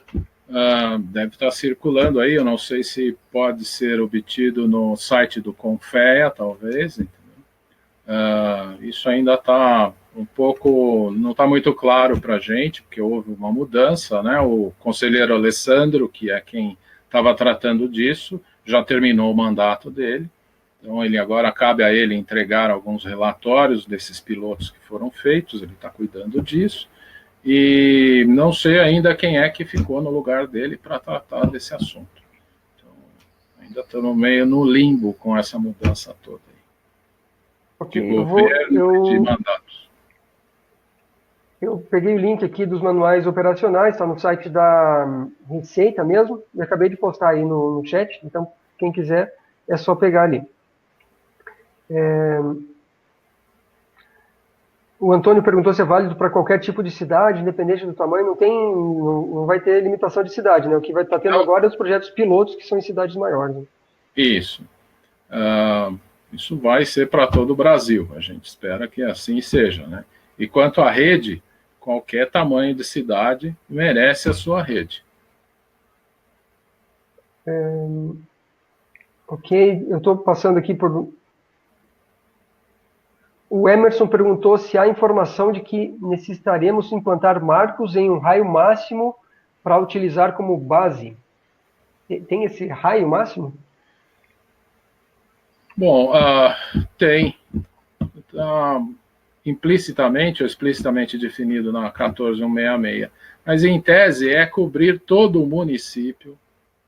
deve estar circulando aí, eu não sei se pode ser obtido no site do Confea, talvez, isso ainda está um pouco, não está muito claro para a gente, porque houve uma mudança, né? O conselheiro Alessandro, que é quem estava tratando disso, já terminou o mandato dele, então agora cabe a ele entregar alguns relatórios desses pilotos que foram feitos, ele está cuidando disso, e não sei ainda quem é que ficou no lugar dele para tratar desse assunto. Então, ainda estamos meio no limbo com essa mudança toda aí. Okay, de governo e de mandatos. Eu peguei o link aqui dos manuais operacionais, está no site da Receita mesmo, e acabei de postar aí no chat, então quem quiser é só pegar ali. O Antônio perguntou se é válido para qualquer tipo de cidade, independente do tamanho, não vai ter limitação de cidade, né? O que vai estar tendo agora é os projetos pilotos, que são em cidades maiores. Né? Isso. Isso vai ser para todo o Brasil, a gente espera que assim seja, né? E quanto à rede, qualquer tamanho de cidade merece a sua rede. Ok, eu estou passando aqui por... O Emerson perguntou se há informação de que necessitaremos implantar marcos em um raio máximo para utilizar como base. Tem esse raio máximo? Bom, tem. Implicitamente ou explicitamente definido na 14166, mas em tese é cobrir todo o município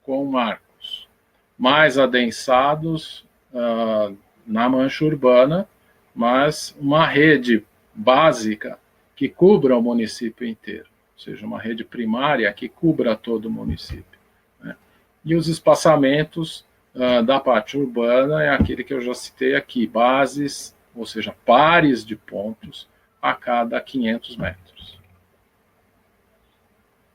com marcos mais adensados na mancha urbana, mas uma rede básica que cubra o município inteiro, ou seja, uma rede primária que cubra todo o município, né? E os espaçamentos da parte urbana é aquele que eu já citei aqui, bases, ou seja, pares de pontos a cada 500 metros.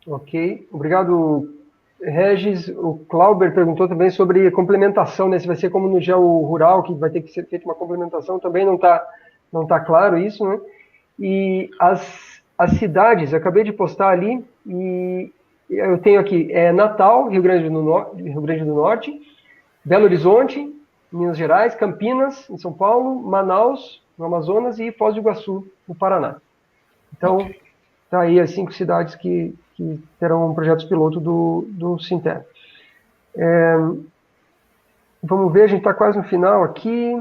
Ok, obrigado, Regis. O Clauber perguntou também sobre complementação, né? Se vai ser como no geo rural, que vai ter que ser feita uma complementação, também não tá claro isso, né? E as cidades, eu acabei de postar ali, e eu tenho aqui Natal, Rio Grande do Norte, Belo Horizonte, Minas Gerais, Campinas, em São Paulo, Manaus, no Amazonas, e Foz do Iguaçu, no Paraná. Então, tá aí as 5 cidades que terão projetos piloto do Sinter. Vamos ver, a gente está quase no final aqui.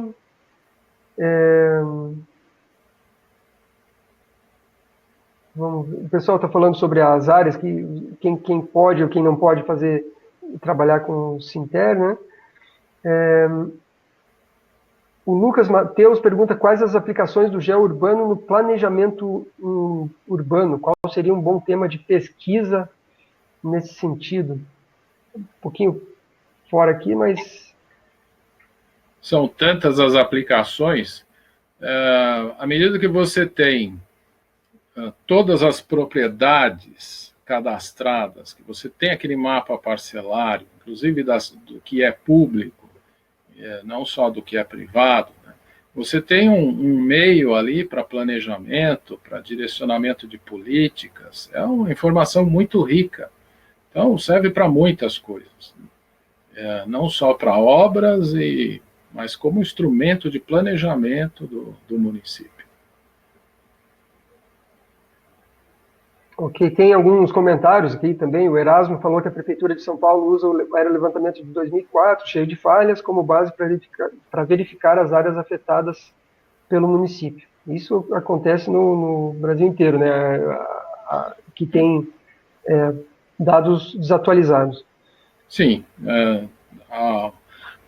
O pessoal está falando sobre as áreas, quem pode ou quem não pode trabalhar com o Sinter, né? O Lucas Mateus pergunta quais as aplicações do geo-urbano no planejamento urbano. Qual seria um bom tema de pesquisa nesse sentido? Um pouquinho fora aqui, mas... São tantas as aplicações, à medida que você tem todas as propriedades cadastradas, que você tem aquele mapa parcelário, inclusive do que é público, não só do que é privado, né? Você tem um meio ali para planejamento, para direcionamento de políticas, é uma informação muito rica. Então, serve para muitas coisas, não só para obras, mas como instrumento de planejamento do município. Ok, tem alguns comentários aqui também. O Erasmo falou que a Prefeitura de São Paulo usa o aerolevantamento de 2004, cheio de falhas, como base para verificar as áreas afetadas pelo município. Isso acontece no Brasil inteiro, né? Que tem dados desatualizados. Sim, o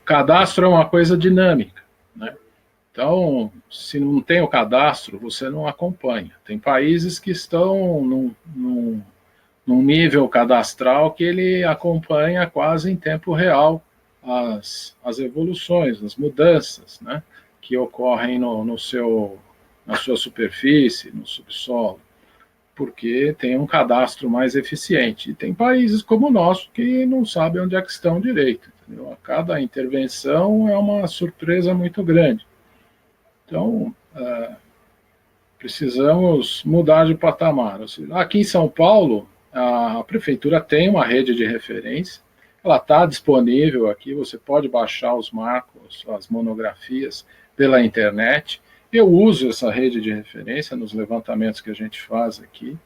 cadastro é uma coisa dinâmica, né? Então, se não tem o cadastro, você não acompanha. Tem países que estão num nível cadastral que ele acompanha quase em tempo real as evoluções, as mudanças, né, que ocorrem na sua superfície, no subsolo, porque tem um cadastro mais eficiente. E tem países como o nosso que não sabem onde é que estão direito. Entendeu? A cada intervenção é uma surpresa muito grande. Então, precisamos mudar de patamar. Aqui em São Paulo, a prefeitura tem uma rede de referência, ela está disponível aqui, você pode baixar os marcos, as monografias pela internet. Eu uso essa rede de referência nos levantamentos que a gente faz aqui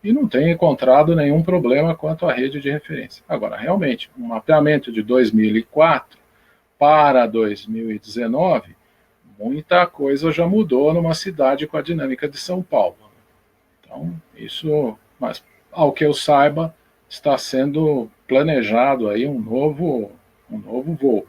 e não tenho encontrado nenhum problema quanto à rede de referência. Agora, realmente, um mapeamento de 2004 para 2019, muita coisa já mudou numa cidade com a dinâmica de São Paulo. Então, isso, mas ao que eu saiba, está sendo planejado aí um novo voo.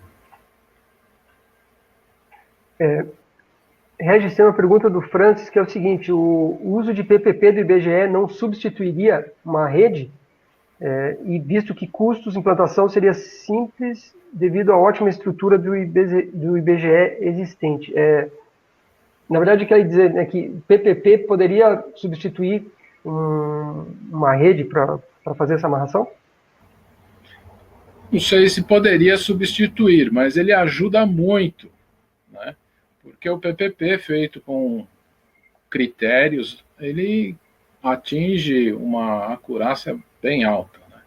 Regis, tem uma pergunta do Francis, que é o seguinte: o uso de PPP do IBGE não substituiria uma rede? E visto que custos de implantação seria simples devido à ótima estrutura do IBGE existente. Na verdade, eu quero dizer, né, que PPP poderia substituir uma rede para fazer essa amarração? Não sei se poderia substituir, mas ele ajuda muito, né? Porque o PPP feito com critérios, ele atinge uma acurácia bem alta. Né?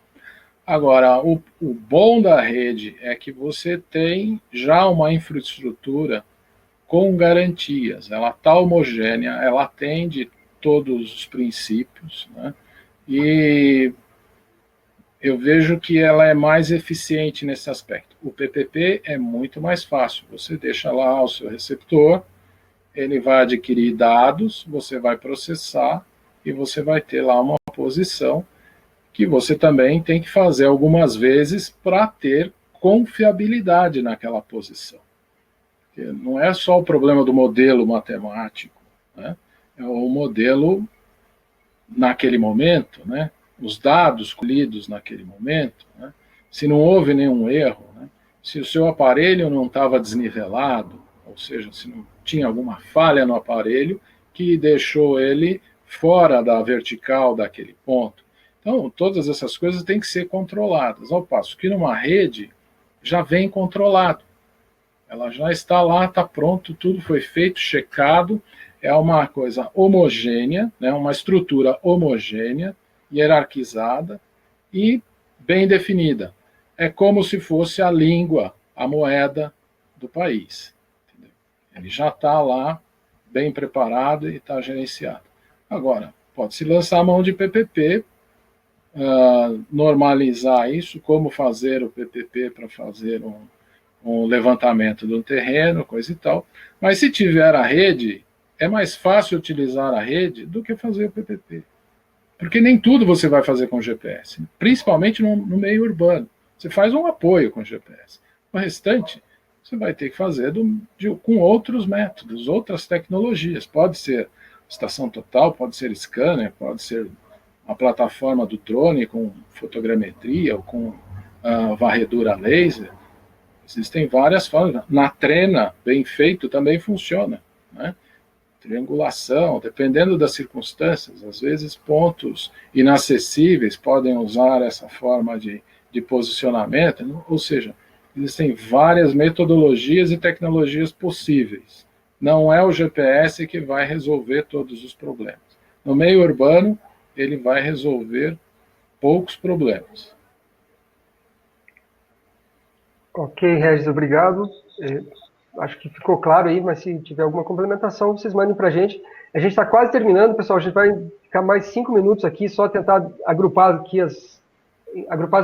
Agora, o bom da rede é que você tem já uma infraestrutura com garantias, ela está homogênea, ela atende todos os princípios, né? E eu vejo que ela é mais eficiente nesse aspecto. O PPP é muito mais fácil, você deixa lá o seu receptor, ele vai adquirir dados, você vai processar e você vai ter lá uma posição que você também tem que fazer algumas vezes para ter confiabilidade naquela posição. Porque não é só o problema do modelo matemático, né? É o modelo naquele momento, né? Os dados colhidos naquele momento, né? Se não houve nenhum erro, né? Se o seu aparelho não estava desnivelado, ou seja, se não tinha alguma falha no aparelho que deixou ele fora da vertical daquele ponto. Então, todas essas coisas têm que ser controladas, ao passo que numa rede já vem controlado. Ela já está lá, está pronto, tudo foi feito, checado, é uma coisa homogênea, né, uma estrutura homogênea, hierarquizada e bem definida. É como se fosse a língua, a moeda do país. Entendeu? Ele já está lá, bem preparado e está gerenciado. Agora, pode-se lançar a mão de PPP, normalizar isso, como fazer o PPP para fazer um levantamento do terreno, coisa e tal. Mas se tiver a rede, é mais fácil utilizar a rede do que fazer o PPP. Porque nem tudo você vai fazer com GPS, principalmente no meio urbano. Você faz um apoio com GPS. O restante, você vai ter que fazer com outros métodos, outras tecnologias. Pode ser estação total, pode ser scanner, pode ser a plataforma do drone com fotogrametria ou com varredura laser. Existem várias formas. Na trena, bem feito, também funciona. Né? Triangulação, dependendo das circunstâncias. Às vezes, pontos inacessíveis podem usar essa forma de posicionamento. Ou seja, existem várias metodologias e tecnologias possíveis. Não é o GPS que vai resolver todos os problemas. No meio urbano, ele vai resolver poucos problemas. Ok, Regis, obrigado. Acho que ficou claro aí, mas se tiver alguma complementação, vocês mandem para a gente. A gente está quase terminando, pessoal. A gente vai ficar mais 5 minutos aqui, só tentar agrupar aqui as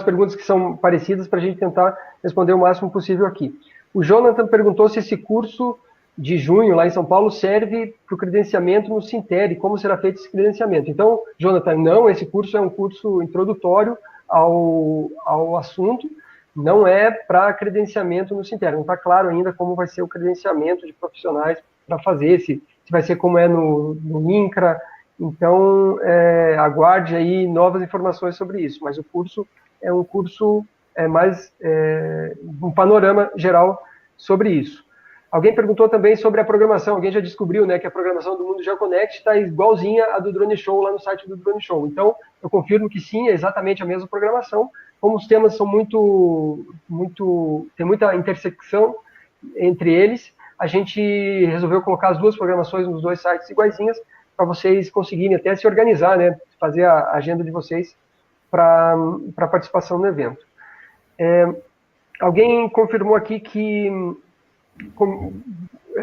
perguntas que são parecidas para a gente tentar responder o máximo possível aqui. O Jonathan perguntou se esse curso de junho, lá em São Paulo, serve para o credenciamento no Sinter, e como será feito esse credenciamento. Então, Jonathan, não, esse curso é um curso introdutório ao assunto, não é para credenciamento no Sinter. Não está claro ainda como vai ser o credenciamento de profissionais para fazer, se vai ser como é no INCRA. Então, aguarde aí novas informações sobre isso. Mas o curso é um curso mais um panorama geral sobre isso. Alguém perguntou também sobre a programação. Alguém já descobriu, né, que a programação do Mundo GeoConnect está igualzinha à do Drone Show lá no site do Drone Show. Então, eu confirmo que sim, é exatamente a mesma programação. Como os temas são tem muita intersecção entre eles, a gente resolveu colocar as duas programações nos dois sites iguaizinhas para vocês conseguirem até se organizar, né, fazer a agenda de vocês para participação no evento. Alguém confirmou aqui que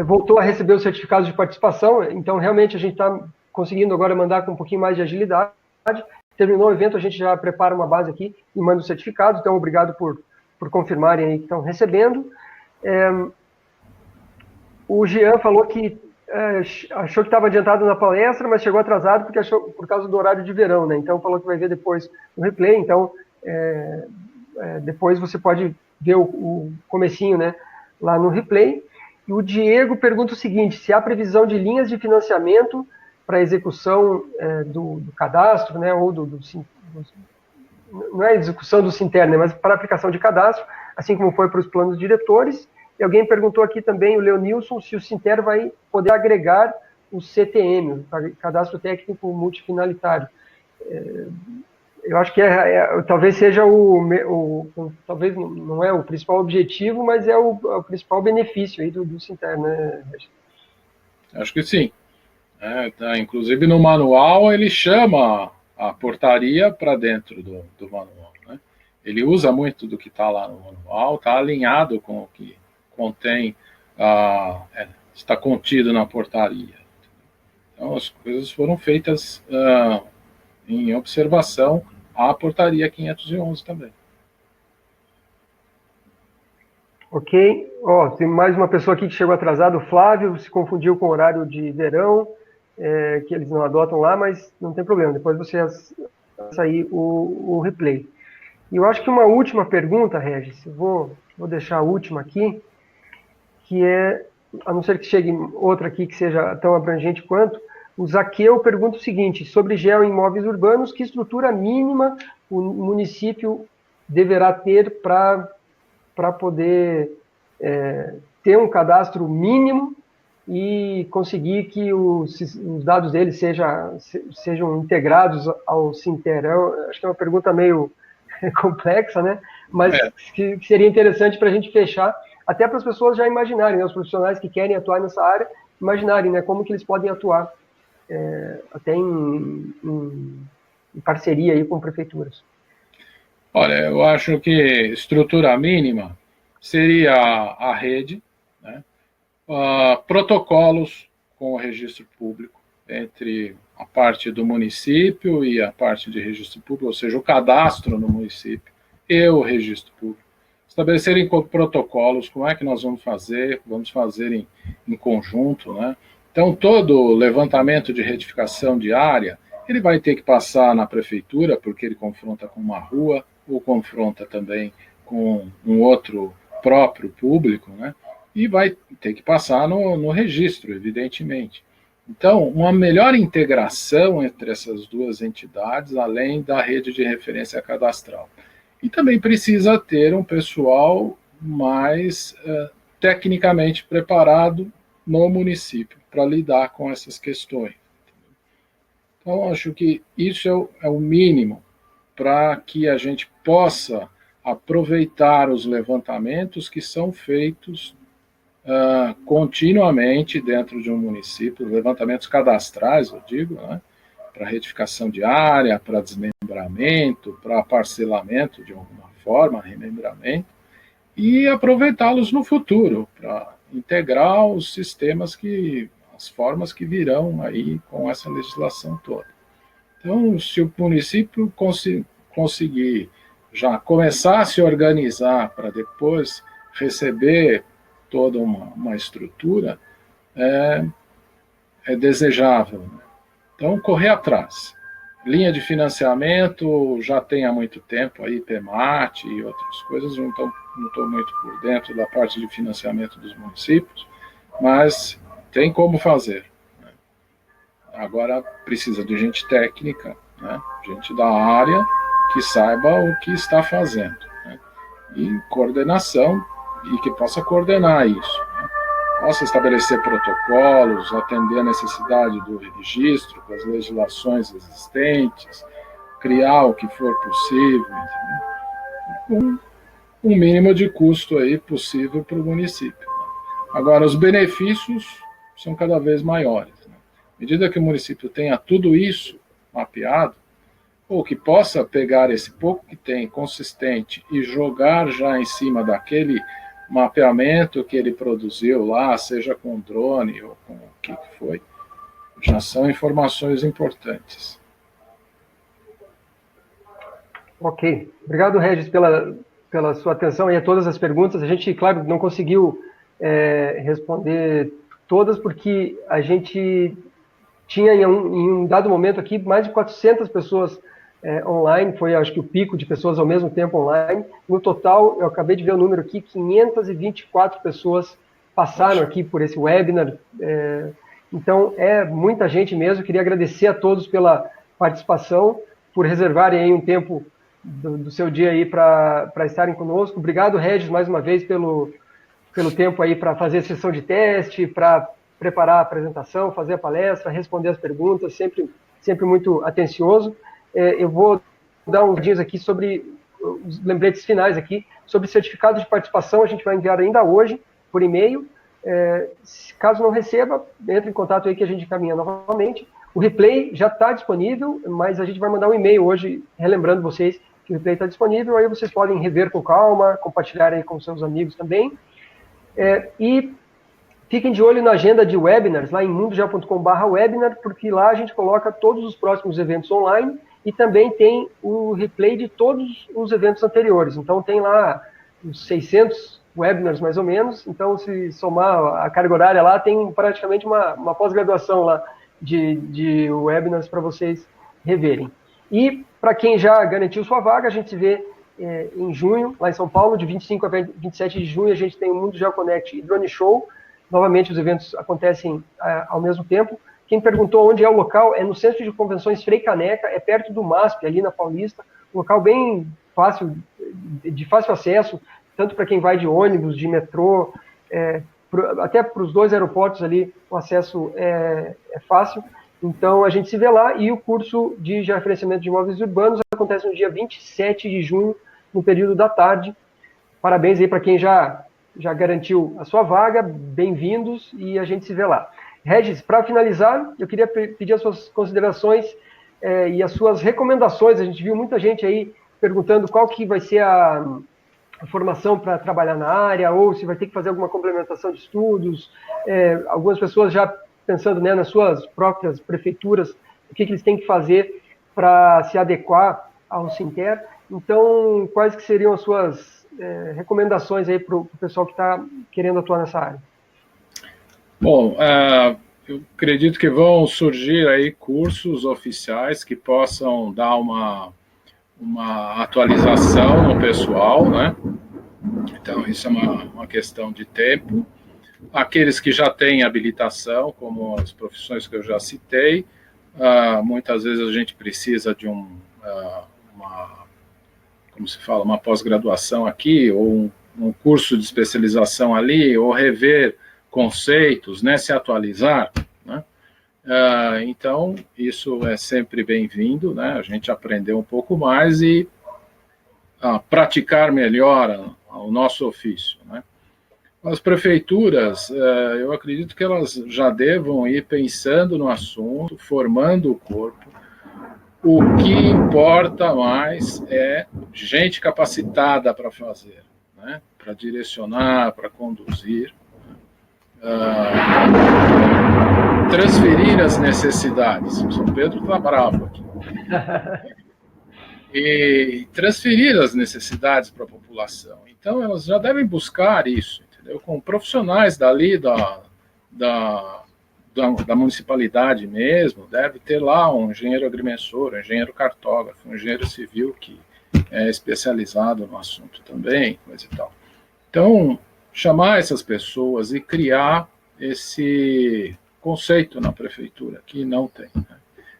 voltou a receber os certificados de participação, então realmente a gente está conseguindo agora mandar com um pouquinho mais de agilidade. Terminou o evento, a gente já prepara uma base aqui e manda os certificados, então obrigado por confirmarem aí que estão recebendo. O Jean falou que achou que estava adiantado na palestra, mas chegou atrasado porque achou por causa do horário de verão, né? Então falou que vai ver depois no replay, então depois você pode ver o comecinho, né, lá no replay. E o Diego pergunta o seguinte: se há previsão de linhas de financiamento para a execução do cadastro, né, ou não é execução do Sinter, né, mas para a aplicação de cadastro, assim como foi para os planos diretores. E alguém perguntou aqui também, o Leonilson, se o Sinter vai poder agregar o CTM, o Cadastro Técnico Multifinalitário. Eu acho que talvez seja talvez não é o principal objetivo, mas é o principal benefício aí do Sinter, né? Acho que sim. Tá, inclusive no manual ele chama a portaria para dentro do manual. Né? Ele usa muito do que está lá no manual, está alinhado com o que contém, está contido na portaria. Então as coisas foram feitas em observação à portaria 511 também. Ok. Tem mais uma pessoa aqui que chegou atrasado, o Flávio, se confundiu com o horário de verão, que eles não adotam lá, mas não tem problema, depois você sair o replay. E eu acho que uma última pergunta, Regis, vou deixar a última aqui, que é, a não ser que chegue outra aqui que seja tão abrangente quanto, o Zaqueu pergunta o seguinte: sobre geoimóveis urbanos, que estrutura mínima o município deverá ter para poder ter um cadastro mínimo e conseguir que os dados dele sejam integrados ao Sinter? Acho que é uma pergunta meio complexa, né? Mas que seria interessante para a gente fechar, até para as pessoas já imaginarem, né? Os profissionais que querem atuar nessa área, imaginarem, né? Como que eles podem atuar até em parceria aí com prefeituras. Olha, eu acho que estrutura mínima seria a rede, né? Protocolos com o registro público entre a parte do município e a parte de registro público, ou seja, o cadastro no município e o registro público. Estabelecerem protocolos, como é que nós vamos fazer em conjunto, né? Então, todo levantamento de retificação de área, ele vai ter que passar na prefeitura, porque ele confronta com uma rua, ou confronta também com um outro próprio público, né? E vai ter que passar no registro, evidentemente. Então, uma melhor integração entre essas duas entidades, além da rede de referência cadastral. E também precisa ter um pessoal mais tecnicamente preparado no município para lidar com essas questões. Então, acho que isso é o mínimo para que a gente possa aproveitar os levantamentos que são feitos continuamente dentro de um município, levantamentos cadastrais, eu digo, né, para retificação de área, para desmembramento, para parcelamento de alguma forma, remembramento, e aproveitá-los no futuro, para integrar os sistemas as formas que virão aí com essa legislação toda. Então, se o município conseguir já começar a se organizar para depois receber toda uma estrutura, é desejável. Né? Então, correr atrás. Linha de financiamento já tem há muito tempo, aí, PEMAT e outras coisas, não estou muito por dentro da parte de financiamento dos municípios, mas tem como fazer. Né? Agora, precisa de gente técnica, né? Gente da área que saiba o que está fazendo. Né? E coordenação, e que possa coordenar isso. Né? Possa estabelecer protocolos, atender a necessidade do registro, das legislações existentes, criar o que for possível, com um mínimo de custo aí possível para o município. Agora, os benefícios são cada vez maiores. Né? À medida que o município tenha tudo isso mapeado, ou que possa pegar esse pouco que tem consistente e jogar já em cima daquele mapeamento que ele produziu lá, seja com drone ou com o que foi, já são informações importantes. Ok. Obrigado, Regis, pela sua atenção e a todas as perguntas. A gente, claro, não conseguiu responder todas, porque a gente tinha em um dado momento aqui mais de 400 pessoas online, foi acho que o pico de pessoas ao mesmo tempo online. No total, eu acabei de ver o número aqui, 524 pessoas passaram aqui por esse webinar. Então, é muita gente mesmo. Queria agradecer a todos pela participação, por reservarem aí um tempo do seu dia aí para estarem conosco. Obrigado, Regis, mais uma vez pelo tempo aí para fazer a sessão de teste, para preparar a apresentação, fazer a palestra, responder as perguntas, sempre muito atencioso. Eu vou dar uns dias aqui sobre os lembretes finais aqui, sobre certificados de participação, a gente vai enviar ainda hoje, por e-mail, Caso não receba, entre em contato aí que a gente encaminha novamente. O replay já está disponível, mas a gente vai mandar um e-mail hoje, relembrando vocês que o replay está disponível, aí vocês podem rever com calma, compartilhar aí com seus amigos também. E fiquem de olho na agenda de webinars, lá em mundogel.com/webinar, porque lá a gente coloca todos os próximos eventos online e também tem o replay de todos os eventos anteriores. Então tem lá uns 600 webinars mais ou menos, então se somar a carga horária lá, tem praticamente uma pós-graduação lá de webinars para vocês reverem. E para quem já garantiu sua vaga, a gente se vê em junho, lá em São Paulo, de 25 a 27 de junho, a gente tem o Mundo Gel Connect e Drone Show. Novamente, os eventos acontecem ao mesmo tempo. Quem perguntou onde é o local, é no Centro de Convenções Frei Caneca, é perto do MASP, ali na Paulista. Um local bem fácil, de fácil acesso, tanto para quem vai de ônibus, de metrô, até para os 2 aeroportos ali, o acesso é fácil. Então, a gente se vê lá, e o curso de georreferenciamento de imóveis urbanos acontece no dia 27 de junho, no período da tarde. Parabéns aí para quem já garantiu a sua vaga, bem-vindos, e a gente se vê lá. Regis, para finalizar, eu queria pedir as suas considerações e as suas recomendações. A gente viu muita gente aí perguntando qual que vai ser a formação para trabalhar na área, ou se vai ter que fazer alguma complementação de estudos. Algumas pessoas já pensando, né, nas suas próprias prefeituras, o que eles têm que fazer para se adequar ao Sinter. Então, quais que seriam as suas recomendações aí para o pessoal que está querendo atuar nessa área? Bom, eu acredito que vão surgir aí cursos oficiais que possam dar uma atualização no pessoal, né? Então, isso é uma questão de tempo. Aqueles que já têm habilitação, como as profissões que eu já citei, muitas vezes a gente precisa de como se fala, uma pós-graduação aqui, ou um curso de especialização ali, ou rever conceitos, né, se atualizar, né? Então, isso é sempre bem-vindo, né, a gente aprender um pouco mais e praticar melhor o nosso ofício, né. As prefeituras, eu acredito que elas já devam ir pensando no assunto, formando o corpo. O que importa mais é gente capacitada para fazer, né? Para direcionar, para conduzir, transferir as necessidades. O São Pedro está bravo aqui. E transferir as necessidades para a população. Então, elas já devem buscar isso, entendeu? Com profissionais dali da municipalidade mesmo, deve ter lá um engenheiro agrimensor, um engenheiro cartógrafo, um engenheiro civil que é especializado no assunto também, coisa e tal. Então, chamar essas pessoas e criar esse conceito na prefeitura, que não tem, né?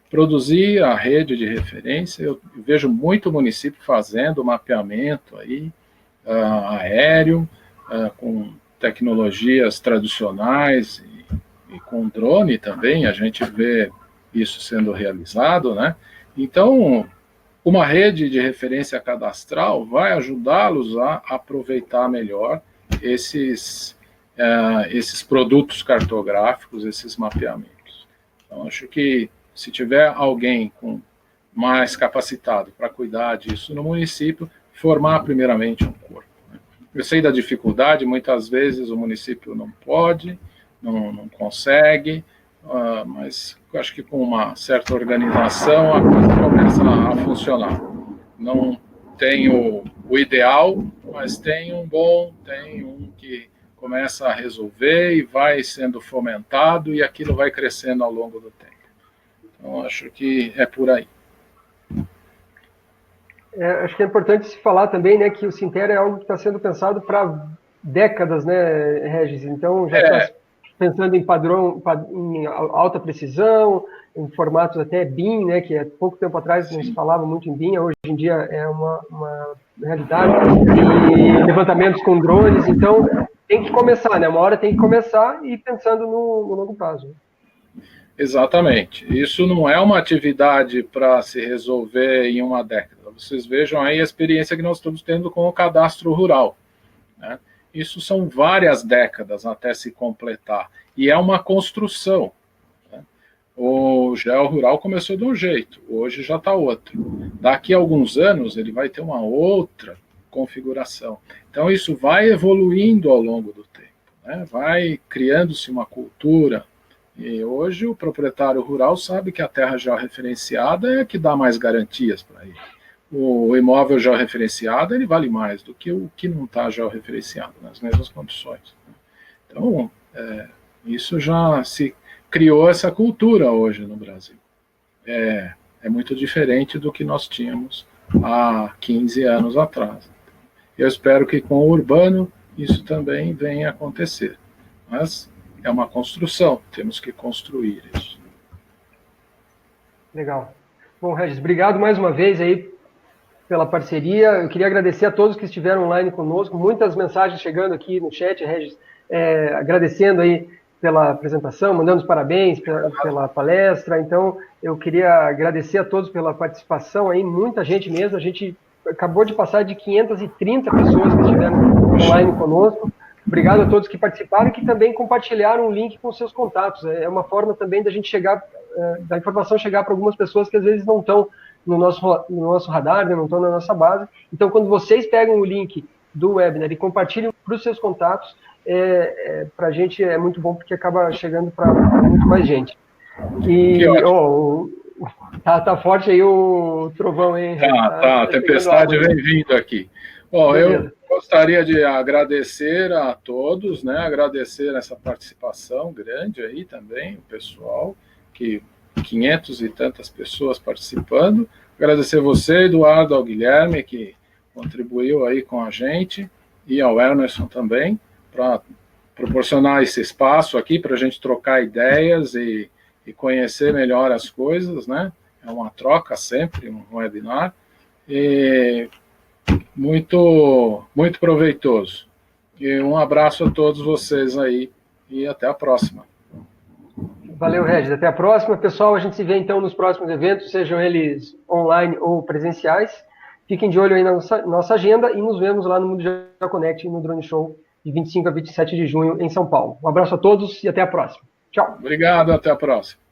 Produzir a rede de referência, eu vejo muito município fazendo mapeamento aí, aéreo, com tecnologias tradicionais e com drone também, a gente vê isso sendo realizado, né? Então, uma rede de referência cadastral vai ajudá-los a aproveitar melhor esses produtos cartográficos, esses mapeamentos. Então, acho que se tiver alguém mais capacitado para cuidar disso no município, formar primeiramente um corpo, né? Eu sei da dificuldade, muitas vezes o município não pode, não consegue, mas eu acho que com uma certa organização a coisa começa a funcionar. Não tem o ideal, mas tem um bom, tem um que começa a resolver e vai sendo fomentado e aquilo vai crescendo ao longo do tempo. Então, acho que é por aí. Acho que é importante se falar também, né, que o Sinter é algo que está sendo pensado para décadas, né, Regis? Então, já está pensando em padrão, em alta precisão, em formatos até BIM, né, que há pouco tempo atrás não se falava muito em BIM, hoje em dia é uma realidade, e levantamentos com drones. Então, tem que começar, né? Uma hora tem que começar e pensando no longo prazo. Exatamente. Isso não é uma atividade para se resolver em uma década. Vocês vejam aí a experiência que nós estamos tendo com o cadastro rural, né? isso são várias décadas até se completar, e é uma construção. O Geo Rural começou de um jeito, hoje já está outro. Daqui a alguns anos ele vai ter uma outra configuração. Então isso vai evoluindo ao longo do tempo, né? Vai criando-se uma cultura, e hoje o proprietário rural sabe que a terra georreferenciada é a que dá mais garantias para ele. O imóvel georreferenciado ele vale mais do que o que não está georreferenciado, nas mesmas condições. Então, isso já se criou essa cultura hoje no Brasil. É muito diferente do que nós tínhamos há 15 anos atrás. Eu espero que com o urbano isso também venha a acontecer. Mas é uma construção, temos que construir isso. Legal. Bom, Regis, obrigado mais uma vez aí pela parceria. Eu queria agradecer a todos que estiveram online conosco, muitas mensagens chegando aqui no chat, Regis, agradecendo aí pela apresentação, mandando os parabéns pela palestra. Então, eu queria agradecer a todos pela participação aí, muita gente mesmo. A gente acabou de passar de 530 pessoas que estiveram online conosco. Obrigado a todos que participaram e que também compartilharam o link com seus contatos. É uma forma também da gente chegar, da informação chegar para algumas pessoas que às vezes não estão no nosso radar, não estão na nossa base. Então, quando vocês pegam o link do webinar e compartilham para os seus contatos, para a gente é muito bom, porque acaba chegando para muito mais gente. E tá forte aí o trovão, hein? Tá, a tempestade vem vindo aqui. Bom, eu gostaria de agradecer a todos, né? Agradecer essa participação grande aí também, o pessoal, que 500 e tantas pessoas participando. Agradecer você, Eduardo, ao Guilherme, que contribuiu aí com a gente, e ao Emerson também, para proporcionar esse espaço aqui para a gente trocar ideias e conhecer melhor as coisas, né? É uma troca sempre, um webinar, e muito, muito proveitoso. E um abraço a todos vocês aí, e até a próxima. Valeu, Regis. Até a próxima. Pessoal, a gente se vê então nos próximos eventos, sejam eles online ou presenciais. Fiquem de olho aí na nossa agenda e nos vemos lá no Mundo Já Connect, no Drone Show, de 25 a 27 de junho, em São Paulo. Um abraço a todos e até a próxima. Tchau. Obrigado, até a próxima.